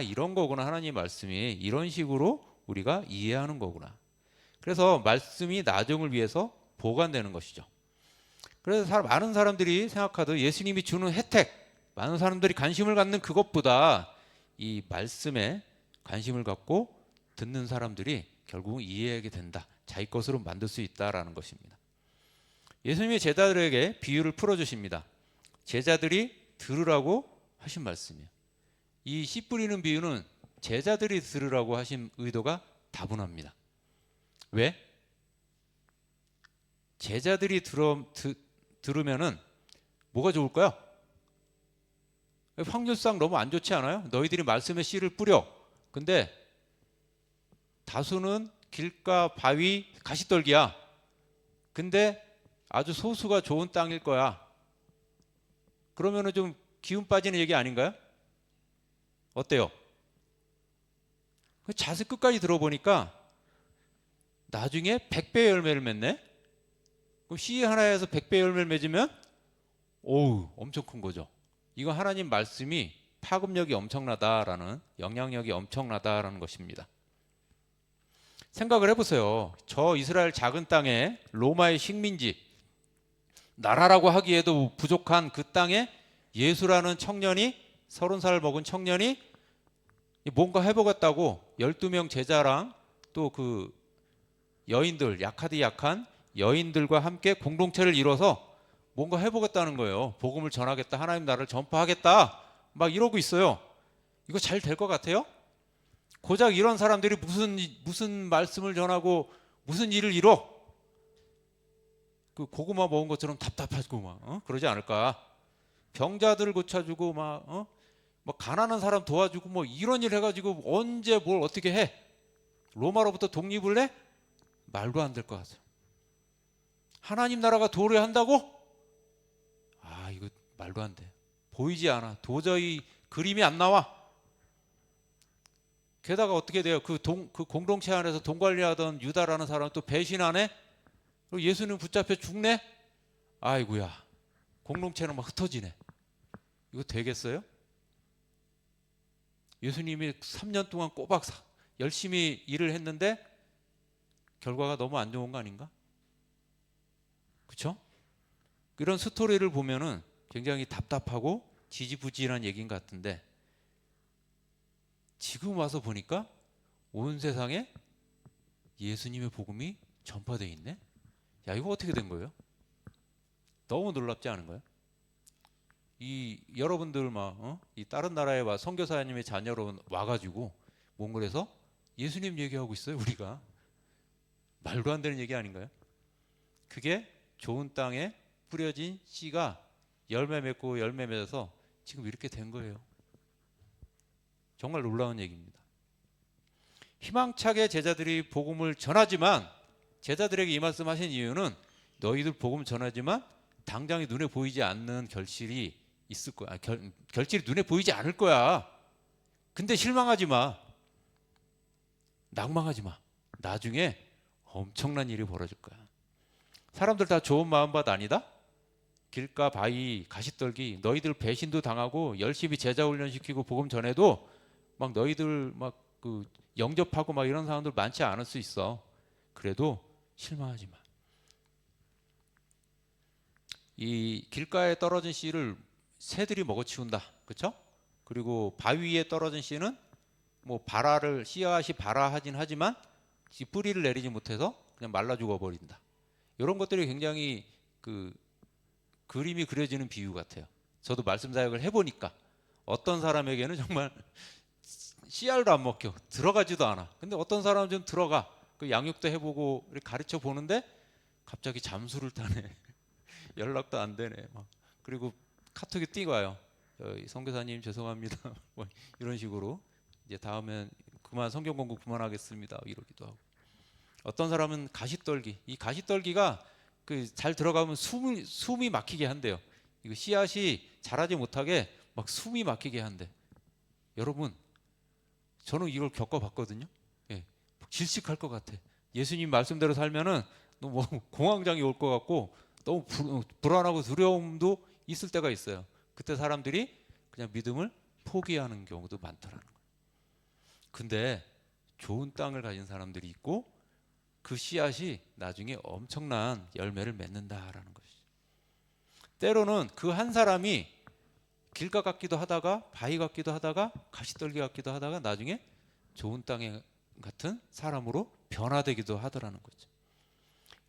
이런 거구나, 하나님 말씀이 이런 식으로 우리가 이해하는 거구나. 그래서 말씀이 나중을 위해서 보관되는 것이죠. 그래서 많은 사람들이 생각하듯 예수님이 주는 혜택, 많은 사람들이 관심을 갖는 그것보다 이 말씀에 관심을 갖고 듣는 사람들이 결국 이해하게 된다. 자기 것으로 만들 수 있다라는 것입니다. 예수님이 제자들에게 비유를 풀어주십니다. 제자들이 들으라고 하신 말씀이에요. 이 씨 뿌리는 비유는 제자들이 들으라고 하신 의도가 다분합니다. 왜? 제자들이 들으면은 뭐가 좋을까요? 확률상 너무 안 좋지 않아요? 너희들이 말씀에 씨를 뿌려. 근데 다수는 길가, 바위, 가시떨기야. 근데 아주 소수가 좋은 땅일 거야. 그러면은 좀 기운 빠지는 얘기 아닌가요? 어때요? 자세히 끝까지 들어보니까 나중에 100배 열매를 맺네? 그럼 씨 하나에서 100배 열매를 맺으면 엄청 큰 거죠. 이거 하나님 말씀이 파급력이 엄청나다라는, 영향력이 엄청나다라는 것입니다. 생각을 해보세요. 저 이스라엘 작은 땅에 로마의 식민지, 나라라고 하기에도 부족한 그 땅에 예수라는 청년이, 30살 먹은 청년이 뭔가 해보겠다고 12명 제자랑 또 그 여인들, 약하디 약한 여인들과 함께 공동체를 이뤄서 뭔가 해보겠다는 거예요. 복음을 전하겠다, 하나님 나라를 전파하겠다, 막 이러고 있어요. 이거 잘 될 것 같아요? 고작 이런 사람들이 무슨 말씀을 전하고 무슨 일을 이뤄? 그 고구마 먹은 것처럼 답답하고 막 그러지 않을까? 병자들을 고쳐주고 막 가난한 사람 도와주고 뭐 이런 일 해가지고 언제 뭘 어떻게 해? 로마로부터 독립을 해? 말도 안 될 것 같아요. 하나님 나라가 도래한다고? 이거 말도 안 돼. 보이지 않아. 도저히 그림이 안 나와. 게다가 어떻게 돼요? 그 공동체 안에서 돈 관리하던 유다라는 사람은 또 배신하네? 그리고 예수님 붙잡혀 죽네? 아이고야. 공동체는 막 흩어지네. 이거 되겠어요? 예수님이 3년 동안 꼬박 열심히 일을 했는데 결과가 너무 안 좋은 거 아닌가? 그렇죠? 이런 스토리를 보면은 굉장히 답답하고 지지부진한 얘기인 것 같은데, 지금 와서 보니까 온 세상에 예수님의 복음이 전파되어 있네? 야, 이거 어떻게 된 거예요? 너무 놀랍지 않은 거예요? 여러분들 이 다른 나라에 선교사님의 자녀로 와가지고 몽골에서 예수님 얘기하고 있어요, 우리가. 말도 안 되는 얘기 아닌가요? 그게 좋은 땅에 뿌려진 씨가 열매 맺고 열매 맺어서 지금 이렇게 된 거예요. 정말 놀라운 얘기입니다. 희망차게 제자들이 복음을 전하지만, 제자들에게 이 말씀하신 이유는 너희들 복음 전하지만 당장에 눈에 보이지 않는 결실이 있을 거야. 결실이 눈에 보이지 않을 거야. 근데 실망하지 마. 낭망하지 마. 나중에 엄청난 일이 벌어질 거야. 사람들 다 좋은 마음밭 아니다? 길가, 바위, 가시떨기, 너희들 배신도 당하고 열심히 제자 훈련시키고 복음 전해도 막 너희들 영접하고 막 이런 사람들 많지 않을 수 있어. 그래도 실망하지 마. 이 길가에 떨어진 씨를 새들이 먹어치운다, 그렇죠? 그리고 바위 위에 떨어진 씨는 뭐 발아를 씨앗이 발아하긴 하지만 이 뿌리를 내리지 못해서 그냥 말라 죽어버린다. 이런 것들이 굉장히 그 그림이 그려지는 비유 같아요. 저도 말씀 사역을 해보니까 어떤 사람에게는 정말 씨알도 안 먹혀 들어가지도 않아. 근데 어떤 사람은 좀 들어가. 그 양육도 해보고 이렇게 가르쳐 보는데 갑자기 잠수를 타네. 연락도 안 되네. 막. 그리고 카톡이 띄고 와요. 선교사님 죄송합니다. 뭐 이런 식으로 이제 다음엔 그만 성경 공부 그만하겠습니다. 이러기도 하고. 어떤 사람은 가시떨기. 이 가시떨기가 그 잘 들어가면 숨이 막히게 한대요. 이거 씨앗이 자라지 못하게 막 숨이 막히게 한대. 여러분, 저는 이걸 겪어봤거든요. 예, 질식할 것 같아. 예수님 말씀대로 살면은 너무 공황장애 올 것 같고 너무 불안하고 두려움도 있을 때가 있어요. 그때 사람들이 그냥 믿음을 포기하는 경우도 많더라는 거예요. 근데 좋은 땅을 가진 사람들이 있고 그 씨앗이 나중에 엄청난 열매를 맺는다라는 것이죠. 때로는 그 한 사람이 길가 같기도 하다가 바위 같기도 하다가 가시떨기 같기도 하다가 나중에 좋은 땅에 같은 사람으로 변화되기도 하더라는 거죠.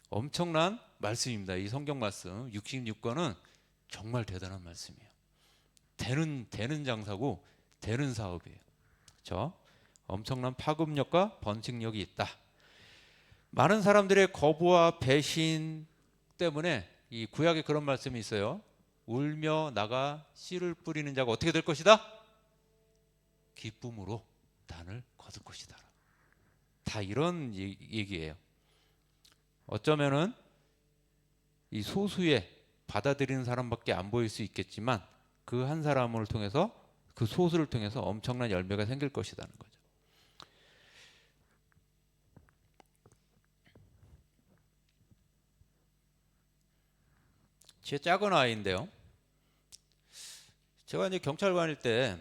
엄청난 말씀입니다. 이 성경 말씀 66권은 정말 대단한 말씀이에요. 되는 장사고 되는 사업이에요. 그렇죠? 엄청난 파급력과 번식력이 있다. 많은 사람들의 거부와 배신 때문에 이 구약에 그런 말씀이 있어요. 울며 나가 씨를 뿌리는 자가 어떻게 될 것이다? 기쁨으로 단을 거둘 것이다. 다 이런 얘기예요. 어쩌면은 이 소수의 받아들이는 사람밖에 안 보일 수 있겠지만 그 한 사람을 통해서 그 소수를 통해서 엄청난 열매가 생길 것이라는 거죠. 제 작은 아이인데요. 제가 이제 경찰관일 때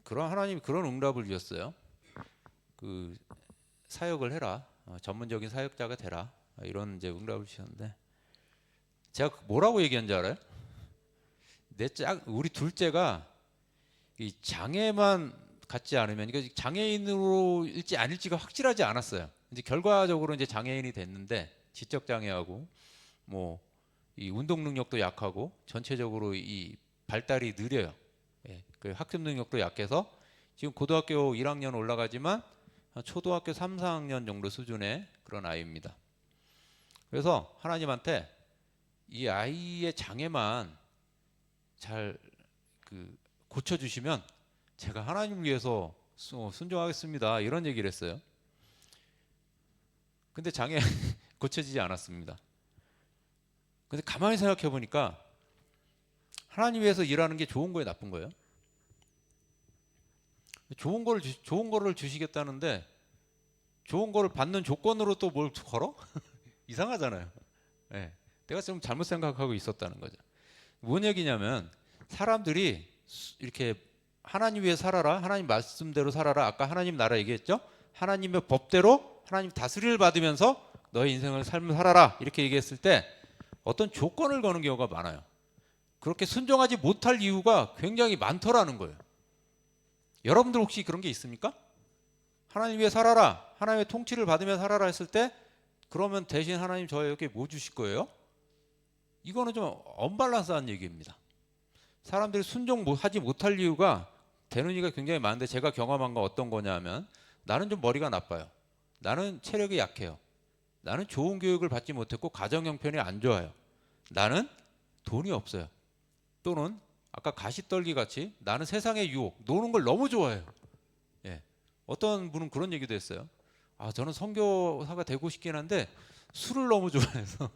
그런 하나님이 그런 응답을 주셨어요. 그 사역을 해라. 전문적인 사역자가 되라. 이런 이제 응답을 주셨는데 제가 뭐라고 얘기한 줄 알아요? 우리 둘째가 이 장애만 갖지 않으면 그러니까 장애인으로 일지 아닐지가 확실하지 않았어요. 이제 결과적으로 이제 장애인이 됐는데 지적 장애하고 뭐 이 운동 능력도 약하고 전체적으로 이 발달이 느려요. 예, 그 학습 능력도 약해서 지금 고등학교 1학년 올라가지만 초등학교 3, 4학년 정도 수준의 그런 아이입니다. 그래서 하나님한테 이 아이의 장애만 잘 고쳐주시면 제가 하나님을 위해서 순종하겠습니다. 이런 얘기를 했어요. 근데 장애 고쳐지지 않았습니다. 근데 가만히 생각해 보니까 하나님 위해서 일하는 게 좋은 거예요, 나쁜 거예요? 좋은 거를 주시겠다는데 좋은 거를 받는 조건으로 또 뭘 걸어? 이상하잖아요. 네, 내가 좀 잘못 생각하고 있었다는 거죠. 뭔 얘기냐면 사람들이 이렇게 하나님 위해 살아라, 하나님 말씀대로 살아라. 아까 하나님 나라 얘기했죠? 하나님의 법대로 하나님 다스리를 받으면서 너의 인생을 삶을 살아라 이렇게 얘기했을 때 어떤 조건을 거는 경우가 많아요. 그렇게 순종하지 못할 이유가 굉장히 많더라는 거예요. 여러분들 혹시 그런 게 있습니까? 하나님 위해 살아라, 하나님의 통치를 받으며 살아라 했을 때 그러면 대신 하나님 저에게 뭐 주실 거예요? 이거는 좀 언밸런스한 얘기입니다. 사람들이 순종하지 못할 이유가 되는 이유가 굉장히 많은데 제가 경험한 건 어떤 거냐면 나는 좀 머리가 나빠요. 나는 체력이 약해요. 나는 좋은 교육을 받지 못했고 가정 형편이 안 좋아요. 나는 돈이 없어요. 또는 아까 가시떨기 같이 나는 세상의 유혹, 노는 걸 너무 좋아해요. 예. 어떤 분은 그런 얘기도 했어요. 아, 저는 선교사가 되고 싶긴 한데 술을 너무 좋아해서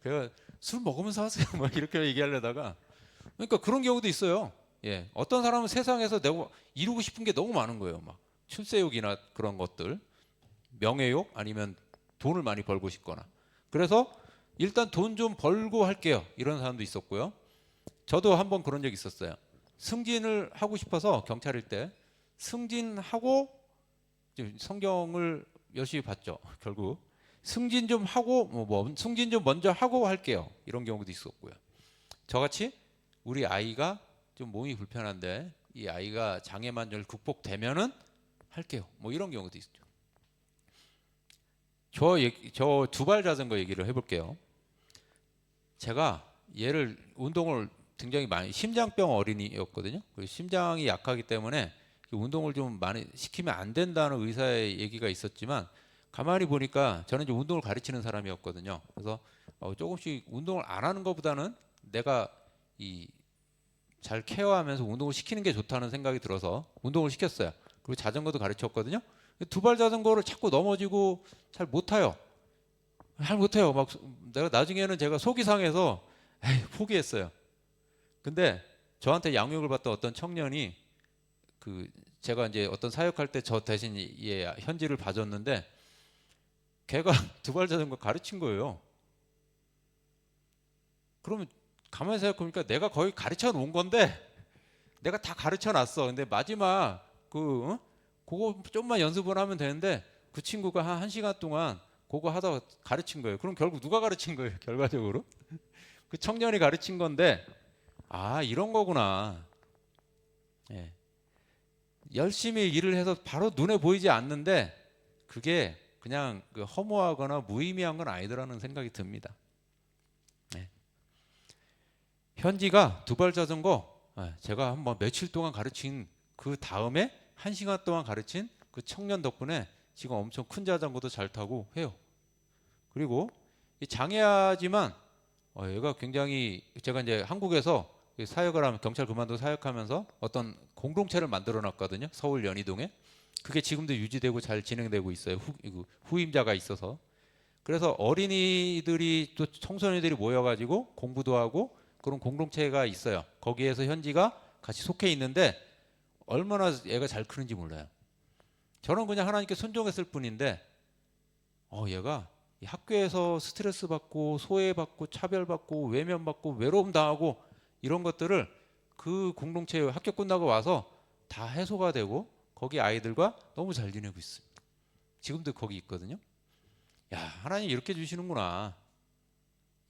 그래서 술 먹으면서 하세요. 막 이렇게 얘기하려다가 그러니까 그런 경우도 있어요. 예. 어떤 사람은 세상에서 내가 이루고 싶은 게 너무 많은 거예요. 막 출세욕이나 그런 것들, 명예욕 아니면 돈을 많이 벌고 싶거나. 그래서 일단 돈 좀 벌고 할게요. 이런 사람도 있었고요. 저도 한번 그런 적이 있었어요. 승진을 하고 싶어서 경찰일 때 승진하고 성경을 열심히 봤죠. 결국 승진 좀 하고 승진 좀 먼저 하고 할게요. 이런 경우도 있었고요. 저같이 우리 아이가 좀 몸이 불편한데 이 아이가 장애만을 극복되면은 할게요. 뭐 이런 경우도 있죠. 저 두발 자전거 얘기를 해볼게요. 제가 얘를 운동을 굉장히 많이 심장병 어린이였거든요. 심장이 약하기 때문에 운동을 좀 많이 시키면 안 된다는 의사의 얘기가 있었지만 가만히 보니까 저는 이제 운동을 가르치는 사람이었거든요. 그래서 조금씩 운동을 안 하는 것보다는 내가 잘 케어하면서 운동을 시키는 게 좋다는 생각이 들어서 운동을 시켰어요. 그리고 자전거도 가르쳤거든요. 두발 자전거를 자꾸 넘어지고 잘 못 타요. 잘 못해요. 막 내가 나중에는 제가 속이 상해서 포기했어요. 근데 저한테 양육을 받던 어떤 청년이 제가 이제 어떤 사역할 때 저 대신 현지를 봐줬는데 걔가 두발 자전거 가르친 거예요. 그러면 가만히 생각해보니까 내가 거의 가르쳐 놓은 건데 내가 다 가르쳐 놨어. 근데 마지막 그거 좀만 연습을 하면 되는데 그 친구가 한 1시간 동안 그거 하다가 가르친 거예요. 그럼 결국 누가 가르친 거예요? 결과적으로 그 청년이 가르친 건데 이런 거구나. 예. 열심히 일을 해서 바로 눈에 보이지 않는데 그게 그냥 허무하거나 무의미한 건 아니더라는 생각이 듭니다. 예. 현지가 두발 자전거 제가 한번 며칠 동안 가르친 그 다음에 1시간 동안 가르친 그 청년 덕분에 지금 엄청 큰 자전거도 잘 타고 해요. 그리고 장애하지만 얘가 굉장히 제가 이제 한국에서 사역을 하면 경찰 그만두고 사역하면서 어떤 공동체를 만들어 놨거든요. 서울 연희동에. 그게 지금도 유지되고 잘 진행되고 있어요. 후임자가 있어서. 그래서 어린이들이 또 청소년들이 모여가지고 공부도 하고 그런 공동체가 있어요. 거기에서 현지가 같이 속해 있는데 얼마나 얘가 잘 크는지 몰라요. 저는 그냥 하나님께 순종했을 뿐인데 얘가 학교에서 스트레스 받고 소외받고 차별받고 외면받고 외로움 당하고 이런 것들을 그 공동체 학교 끝나고 와서 다 해소가 되고 거기 아이들과 너무 잘 지내고 있습니다. 지금도 거기 있거든요. 야, 하나님 이렇게 주시는구나.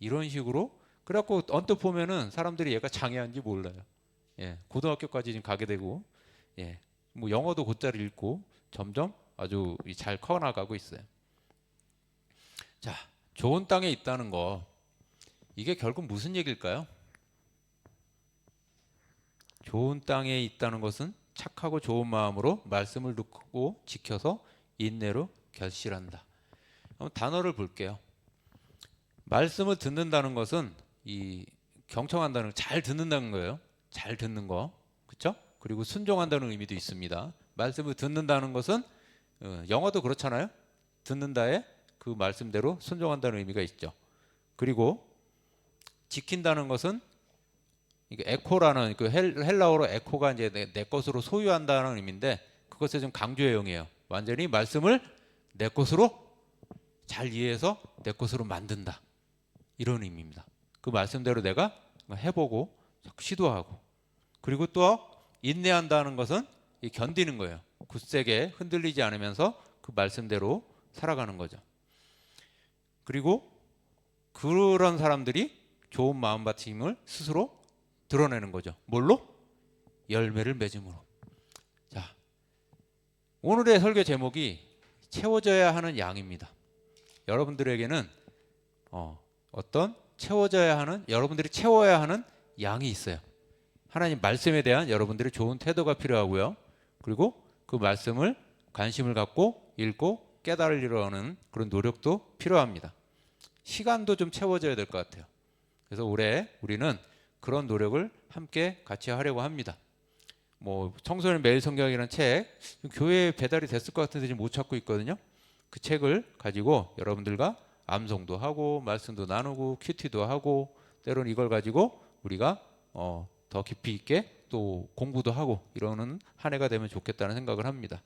이런 식으로. 그래갖고 언뜻 보면은 사람들이 얘가 장애한지 몰라요. 예, 고등학교까지 지금 가게 되고, 예, 뭐 영어도 곧잘 읽고 점점 아주 잘 커나가고 있어요. 자, 좋은 땅에 있다는 거 이게 결국 무슨 얘기일까요? 좋은 땅에 있다는 것은 착하고 좋은 마음으로 말씀을 듣고 지켜서 인내로 결실한다. 한번 단어를 볼게요. 말씀을 듣는다는 것은 경청한다는 잘 듣는다는 거예요. 잘 듣는 거, 그렇죠? 그리고 순종한다는 의미도 있습니다. 말씀을 듣는다는 것은 영어도 그렇잖아요. 듣는다에 그 말씀대로 순종한다는 의미가 있죠. 그리고 지킨다는 것은 이게 에코라는 헬라어로 에코가 이제 내 것으로 소유한다는 의미인데 그것에 좀 강조의 영이에요. 완전히 말씀을 내 것으로 잘 이해해서 내 것으로 만든다. 이런 의미입니다. 그 말씀대로 내가 해보고 시도하고 그리고 또 인내한다는 것은 견디는 거예요. 굳세게 흔들리지 않으면서 그 말씀대로 살아가는 거죠. 그리고 그런 사람들이 좋은 마음밭임을 스스로 드러내는 거죠. 뭘로? 열매를 맺음으로. 자, 오늘의 설교 제목이 채워져야 하는 양입니다. 여러분들에게는 어떤 여러분들이 채워야 하는 양이 있어요. 하나님 말씀에 대한 여러분들의 좋은 태도가 필요하고요. 그리고 그 말씀을 관심을 갖고 읽고 깨달으려는 그런 노력도 필요합니다. 시간도 좀 채워져야 될 것 같아요. 그래서 올해 우리는 그런 노력을 함께 같이 하려고 합니다. 뭐 청소년 매일 성경이라는 책 교회에 배달이 됐을 것 같은데 지금 못 찾고 있거든요. 그 책을 가지고 여러분들과 암송도 하고 말씀도 나누고 큐티도 하고 때로는 이걸 가지고 우리가 더 깊이 있게 또 공부도 하고 이러는 한 해가 되면 좋겠다는 생각을 합니다.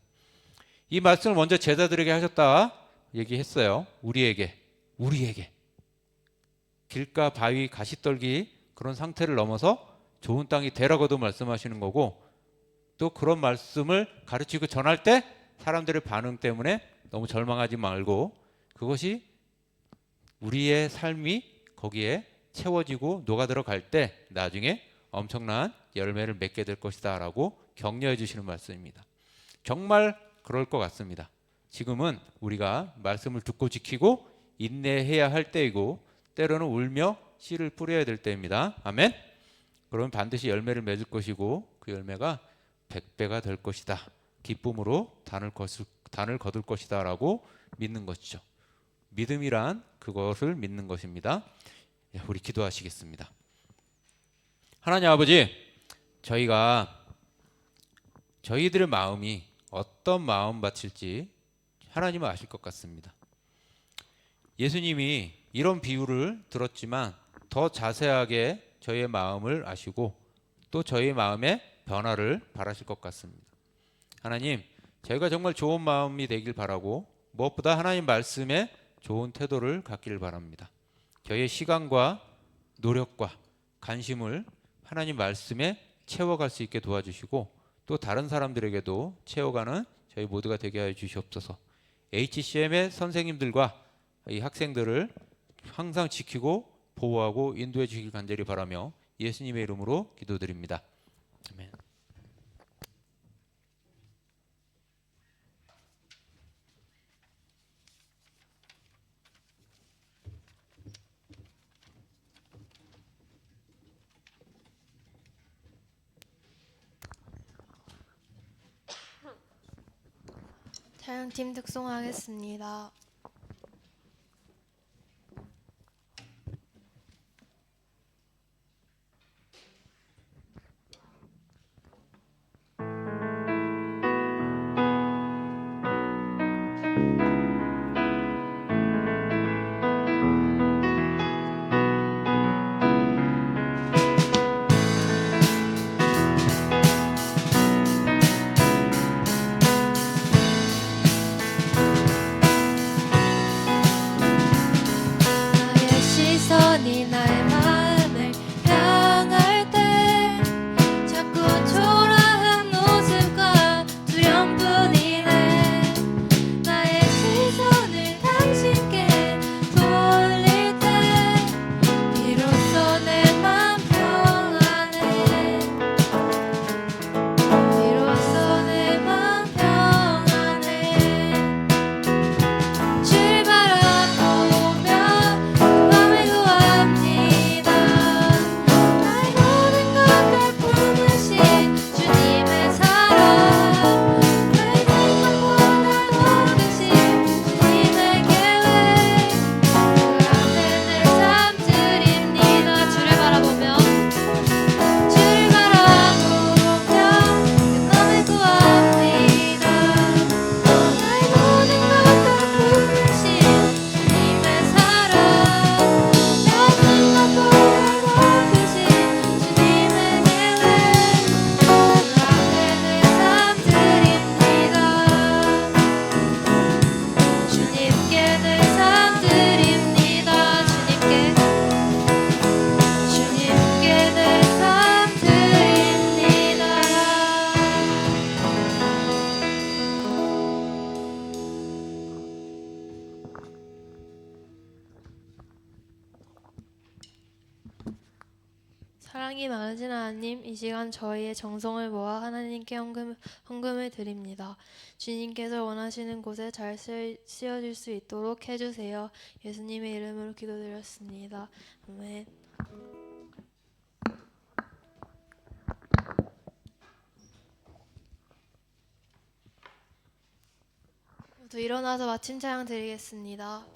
이 말씀을 먼저 제자들에게 하셨다 얘기했어요. 우리에게 길가 바위 가시떨기 그런 상태를 넘어서 좋은 땅이 되라고도 말씀하시는 거고 또 그런 말씀을 가르치고 전할 때 사람들의 반응 때문에 너무 절망하지 말고 그것이 우리의 삶이 거기에 채워지고 녹아들어 갈 때 나중에 엄청난 열매를 맺게 될 것이다 라고 격려해 주시는 말씀입니다. 정말 그럴 것 같습니다. 지금은 우리가 말씀을 듣고 지키고 인내해야 할 때이고 때로는 울며 씨를 뿌려야 될 때입니다. 아멘. 그러면 반드시 열매를 맺을 것이고 그 열매가 100배가 될 것이다. 기쁨으로 단을 거둘 것이다 라고 믿는 것이죠. 믿음이란 그것을 믿는 것입니다. 우리 기도하시겠습니다. 하나님 아버지, 저희들의 마음이 어떤 마음밭일지 하나님은 아실 것 같습니다. 예수님이 이런 비유를 들었지만 더 자세하게 저희의 마음을 아시고 또 저희의 마음의 변화를 바라실 것 같습니다. 하나님, 저희가 정말 좋은 마음이 되길 바라고 무엇보다 하나님 말씀에 좋은 태도를 갖기를 바랍니다. 저희의 시간과 노력과 관심을 하나님 말씀에 채워갈 수 있게 도와주시고 또 다른 사람들에게도 채워가는 저희 모두가 되게 하여 주시옵소서. HCM의 선생님들과 이 학생들을 항상 지키고 보호하고 인도해 주시길 간절히 바라며 예수님의 이름으로 기도드립니다. 아멘. 촬영팀 특송하겠습니다. 나의 시선이 나의 마음을 향할 때 자꾸 초라한 모습과 두려움뿐이네. 나의 시선을 당신께 돌릴 때 비로소 내 맘 평안해. 비로소 내 맘 평안해. 주를 바라보며 그 맘을 구합니다. 나의 모든 것을 품으신 주님의 사랑, 나의 생각보다 더 크신 주님의 계획, 그 앞에 내 삶 드립니다. 주를 바라보며 그 맘을 구합니다. 나의 모든 것을 품으신 주님의 사랑, 나의 생각보다 더 크신 주님의 계획, 그 앞에 내 삶 드립니다. 주님께 내 삶 드립니다. 주님께 내 삶 드립니다. 사랑이 많으신 하나님, 이 시간 저희의 정성을 모아 하나님께 헌금을 드립니다. 주님께서 원하시는 곳에 잘 쓰여질 수 있도록 해주세요. 예수님의 이름으로 기도드렸습니다. 아멘. 모두 일어나서 마침 찬양 드리겠습니다.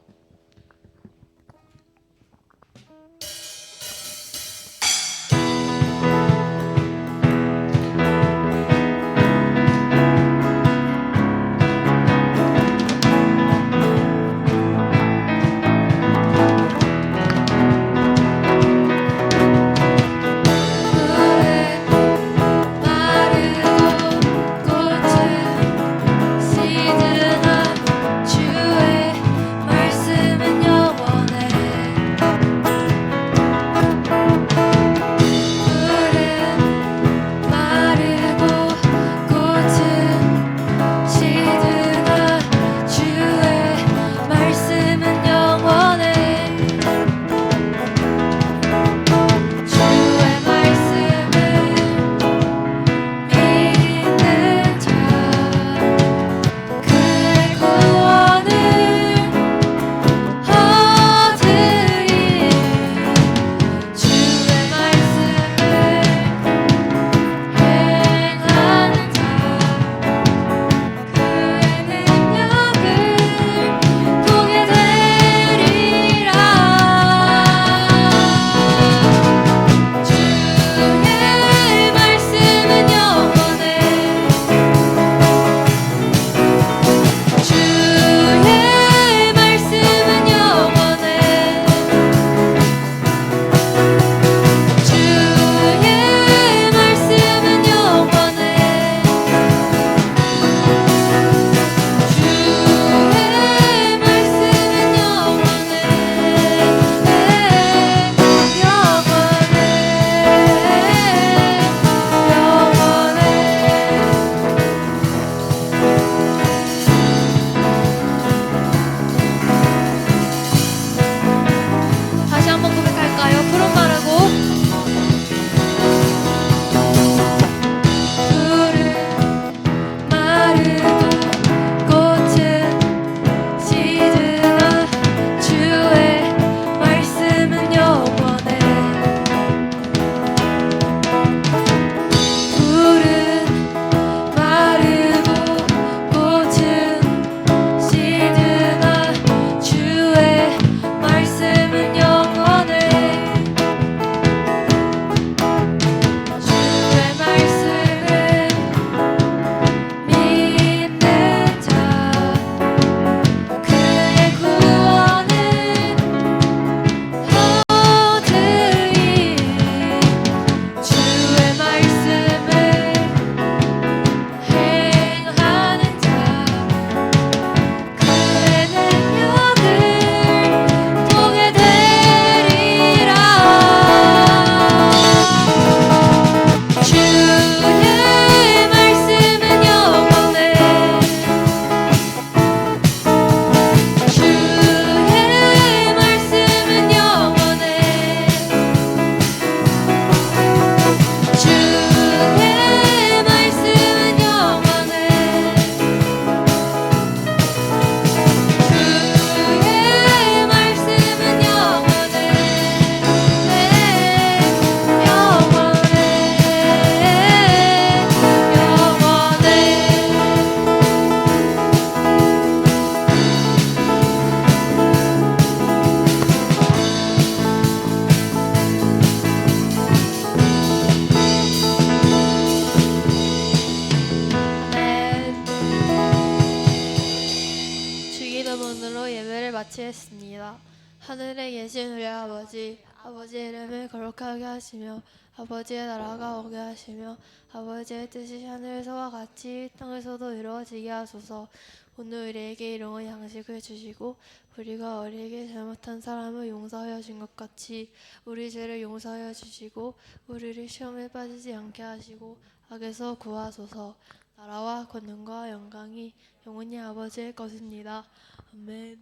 마르고 꽃은 시드나 주의 기도문으로 예배를 마치겠습니다. 하늘에 계신 우리 아버지, 아버지의 이름을 거룩하게 하시며 아버지의 나라가 오게 하시며 아버지의 뜻이 하늘에서와 같이 땅에서도 이루어지게 하소서. 오늘 우리에게 일용할 양식을 주시고 우리가 우리에게 잘못한 사람을 용서하여 준 것 같이 우리 죄를 용서하여 주시고 우리를 시험에 빠지지 않게 하시고 악에서 구하소서. 나라와 권능과 영광이 영원히 아버지의 것입니다. 아멘.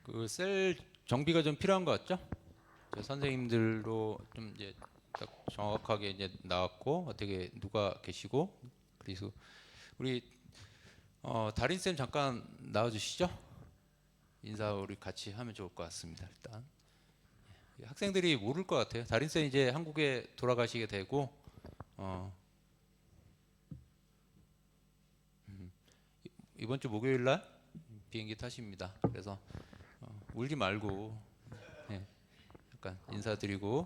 그 셀 정비가 좀 필요한 것 같죠? 저 선생님들도 좀 이제 딱 정확하게 이제 나왔고 어떻게 누가 계시고 그래서 우리 다린 쌤 잠깐 나와주시죠. 인사 우리 같이 하면 좋을 것 같습니다. 일단 학생들이 모를 것 같아요. 다린 쌤 이제 한국에 돌아가시게 되고 이번 주 목요일 날 비행기 타십니다. 그래서 울지 말고 약간 인사드리고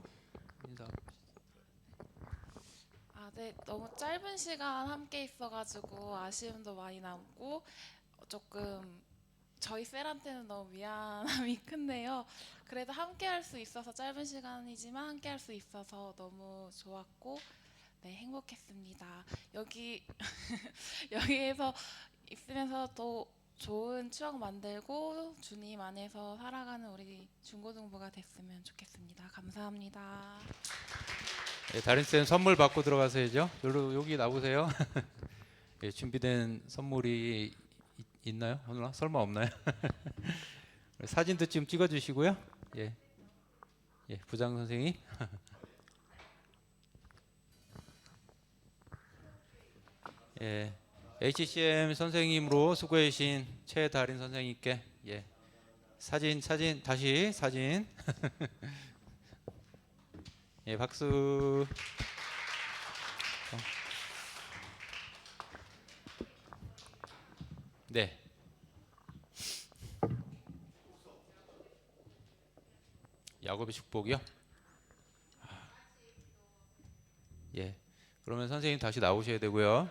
네, 너무 짧은 시간 함께 있어가지고 아쉬움도 많이 남고 조금 저희 셀한테는 너무 미안함이 큰데요. 그래도 함께 할 수 있어서 짧은 시간이지만 함께 할 수 있어서 너무 좋았고 네, 행복했습니다. 여기에서 있으면서 또 좋은 추억 만들고 주님 안에서 살아가는 우리 중고등부가 됐으면 좋겠습니다. 감사합니다. 네, 다린 쌤 선물 받고 들어가셔야죠. 여기 나오세요. 예, 준비된 선물이 있나요? 설마 없나요? 사진도 좀 찍어주시고요. 예, 부장 선생님. 예, HCM 선생님으로 수고해주신 최다린 선생님께 사진 다시 사진. 예, 박수. 네. 야곱의 축복이요? 예. 그러면 선생님 다시 나오셔야 되고요.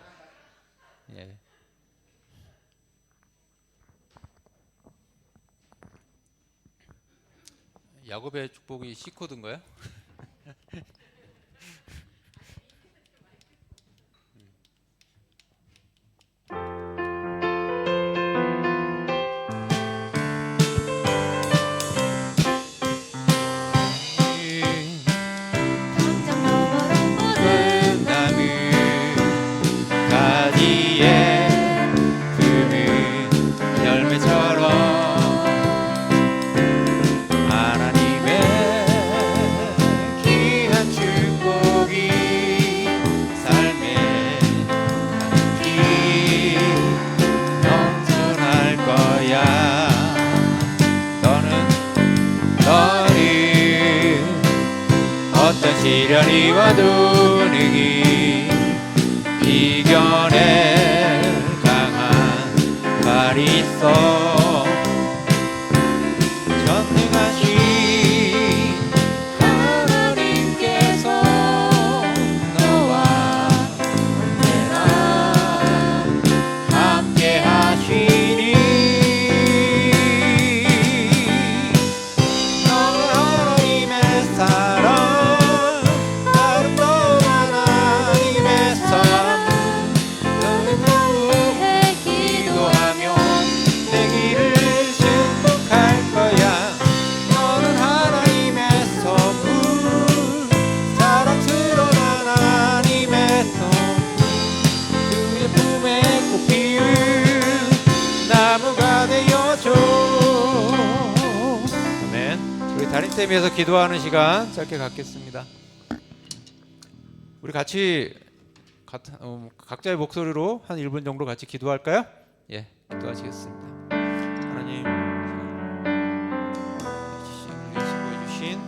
예. 야곱의 축복이 C 코드인가요? 시련이 와도 능히 이겨낼 강한 발이 있어. 전능하신 하나님께서 너와 언제나 함께 하시니 너는 하나님의 사랑 다린쌤에서 기도하는 시간 짧게 갖겠습니다. 우리 같이 각자의 목소리로 한 1분 정도 같이 기도할까요? 예, 기도하시겠습니다. 하나님, 수고해 주신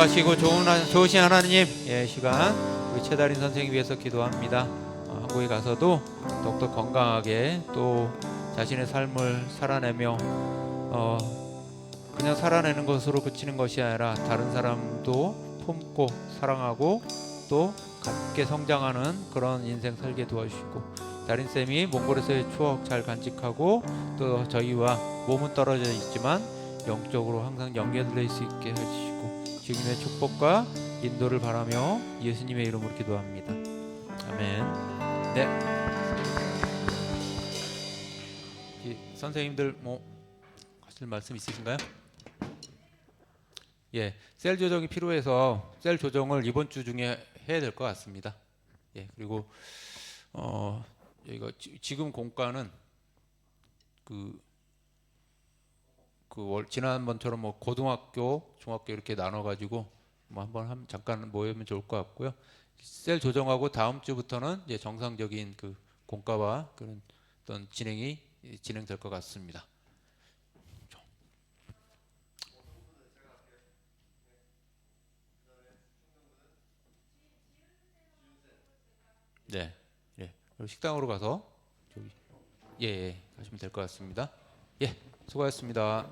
축복하시고 좋으신 하나님, 예, 시간 우리 최다린 선생님 위해서 기도합니다. 한국에 가서도 더욱더 건강하게 또 자신의 삶을 살아내며 그냥 살아내는 것으로 그치는 것이 아니라 다른 사람도 품고 사랑하고 또 함께 성장하는 그런 인생 살게 도와주시고, 다린쌤이 몽골에서의 추억 잘 간직하고 또 저희와 몸은 떨어져 있지만 영적으로 항상 연결될 수 있게 해주시고 주님의 축복과 인도를 바라며 예수님의 이름으로 기도합니다. 아멘. 네. 선생님들 뭐 하실 말씀 있으신가요? 예, 셀 조정이 필요해서 셀 조정을 이번 주 중에 해야 될 것 같습니다. 예, 그리고 여기가 지금 공과는 지난번처럼 뭐 고등학교, 중학교 이렇게 나눠가지고 뭐 한번 잠깐 모이면 좋을 것 같고요. 셀 조정하고 다음 주부터는 이제 정상적인 그 공과와 그런 어떤 진행될 것 같습니다. 네, 예. 그리고 식당으로 가서 저기 가시면 될 것 같습니다. 예, 수고하셨습니다.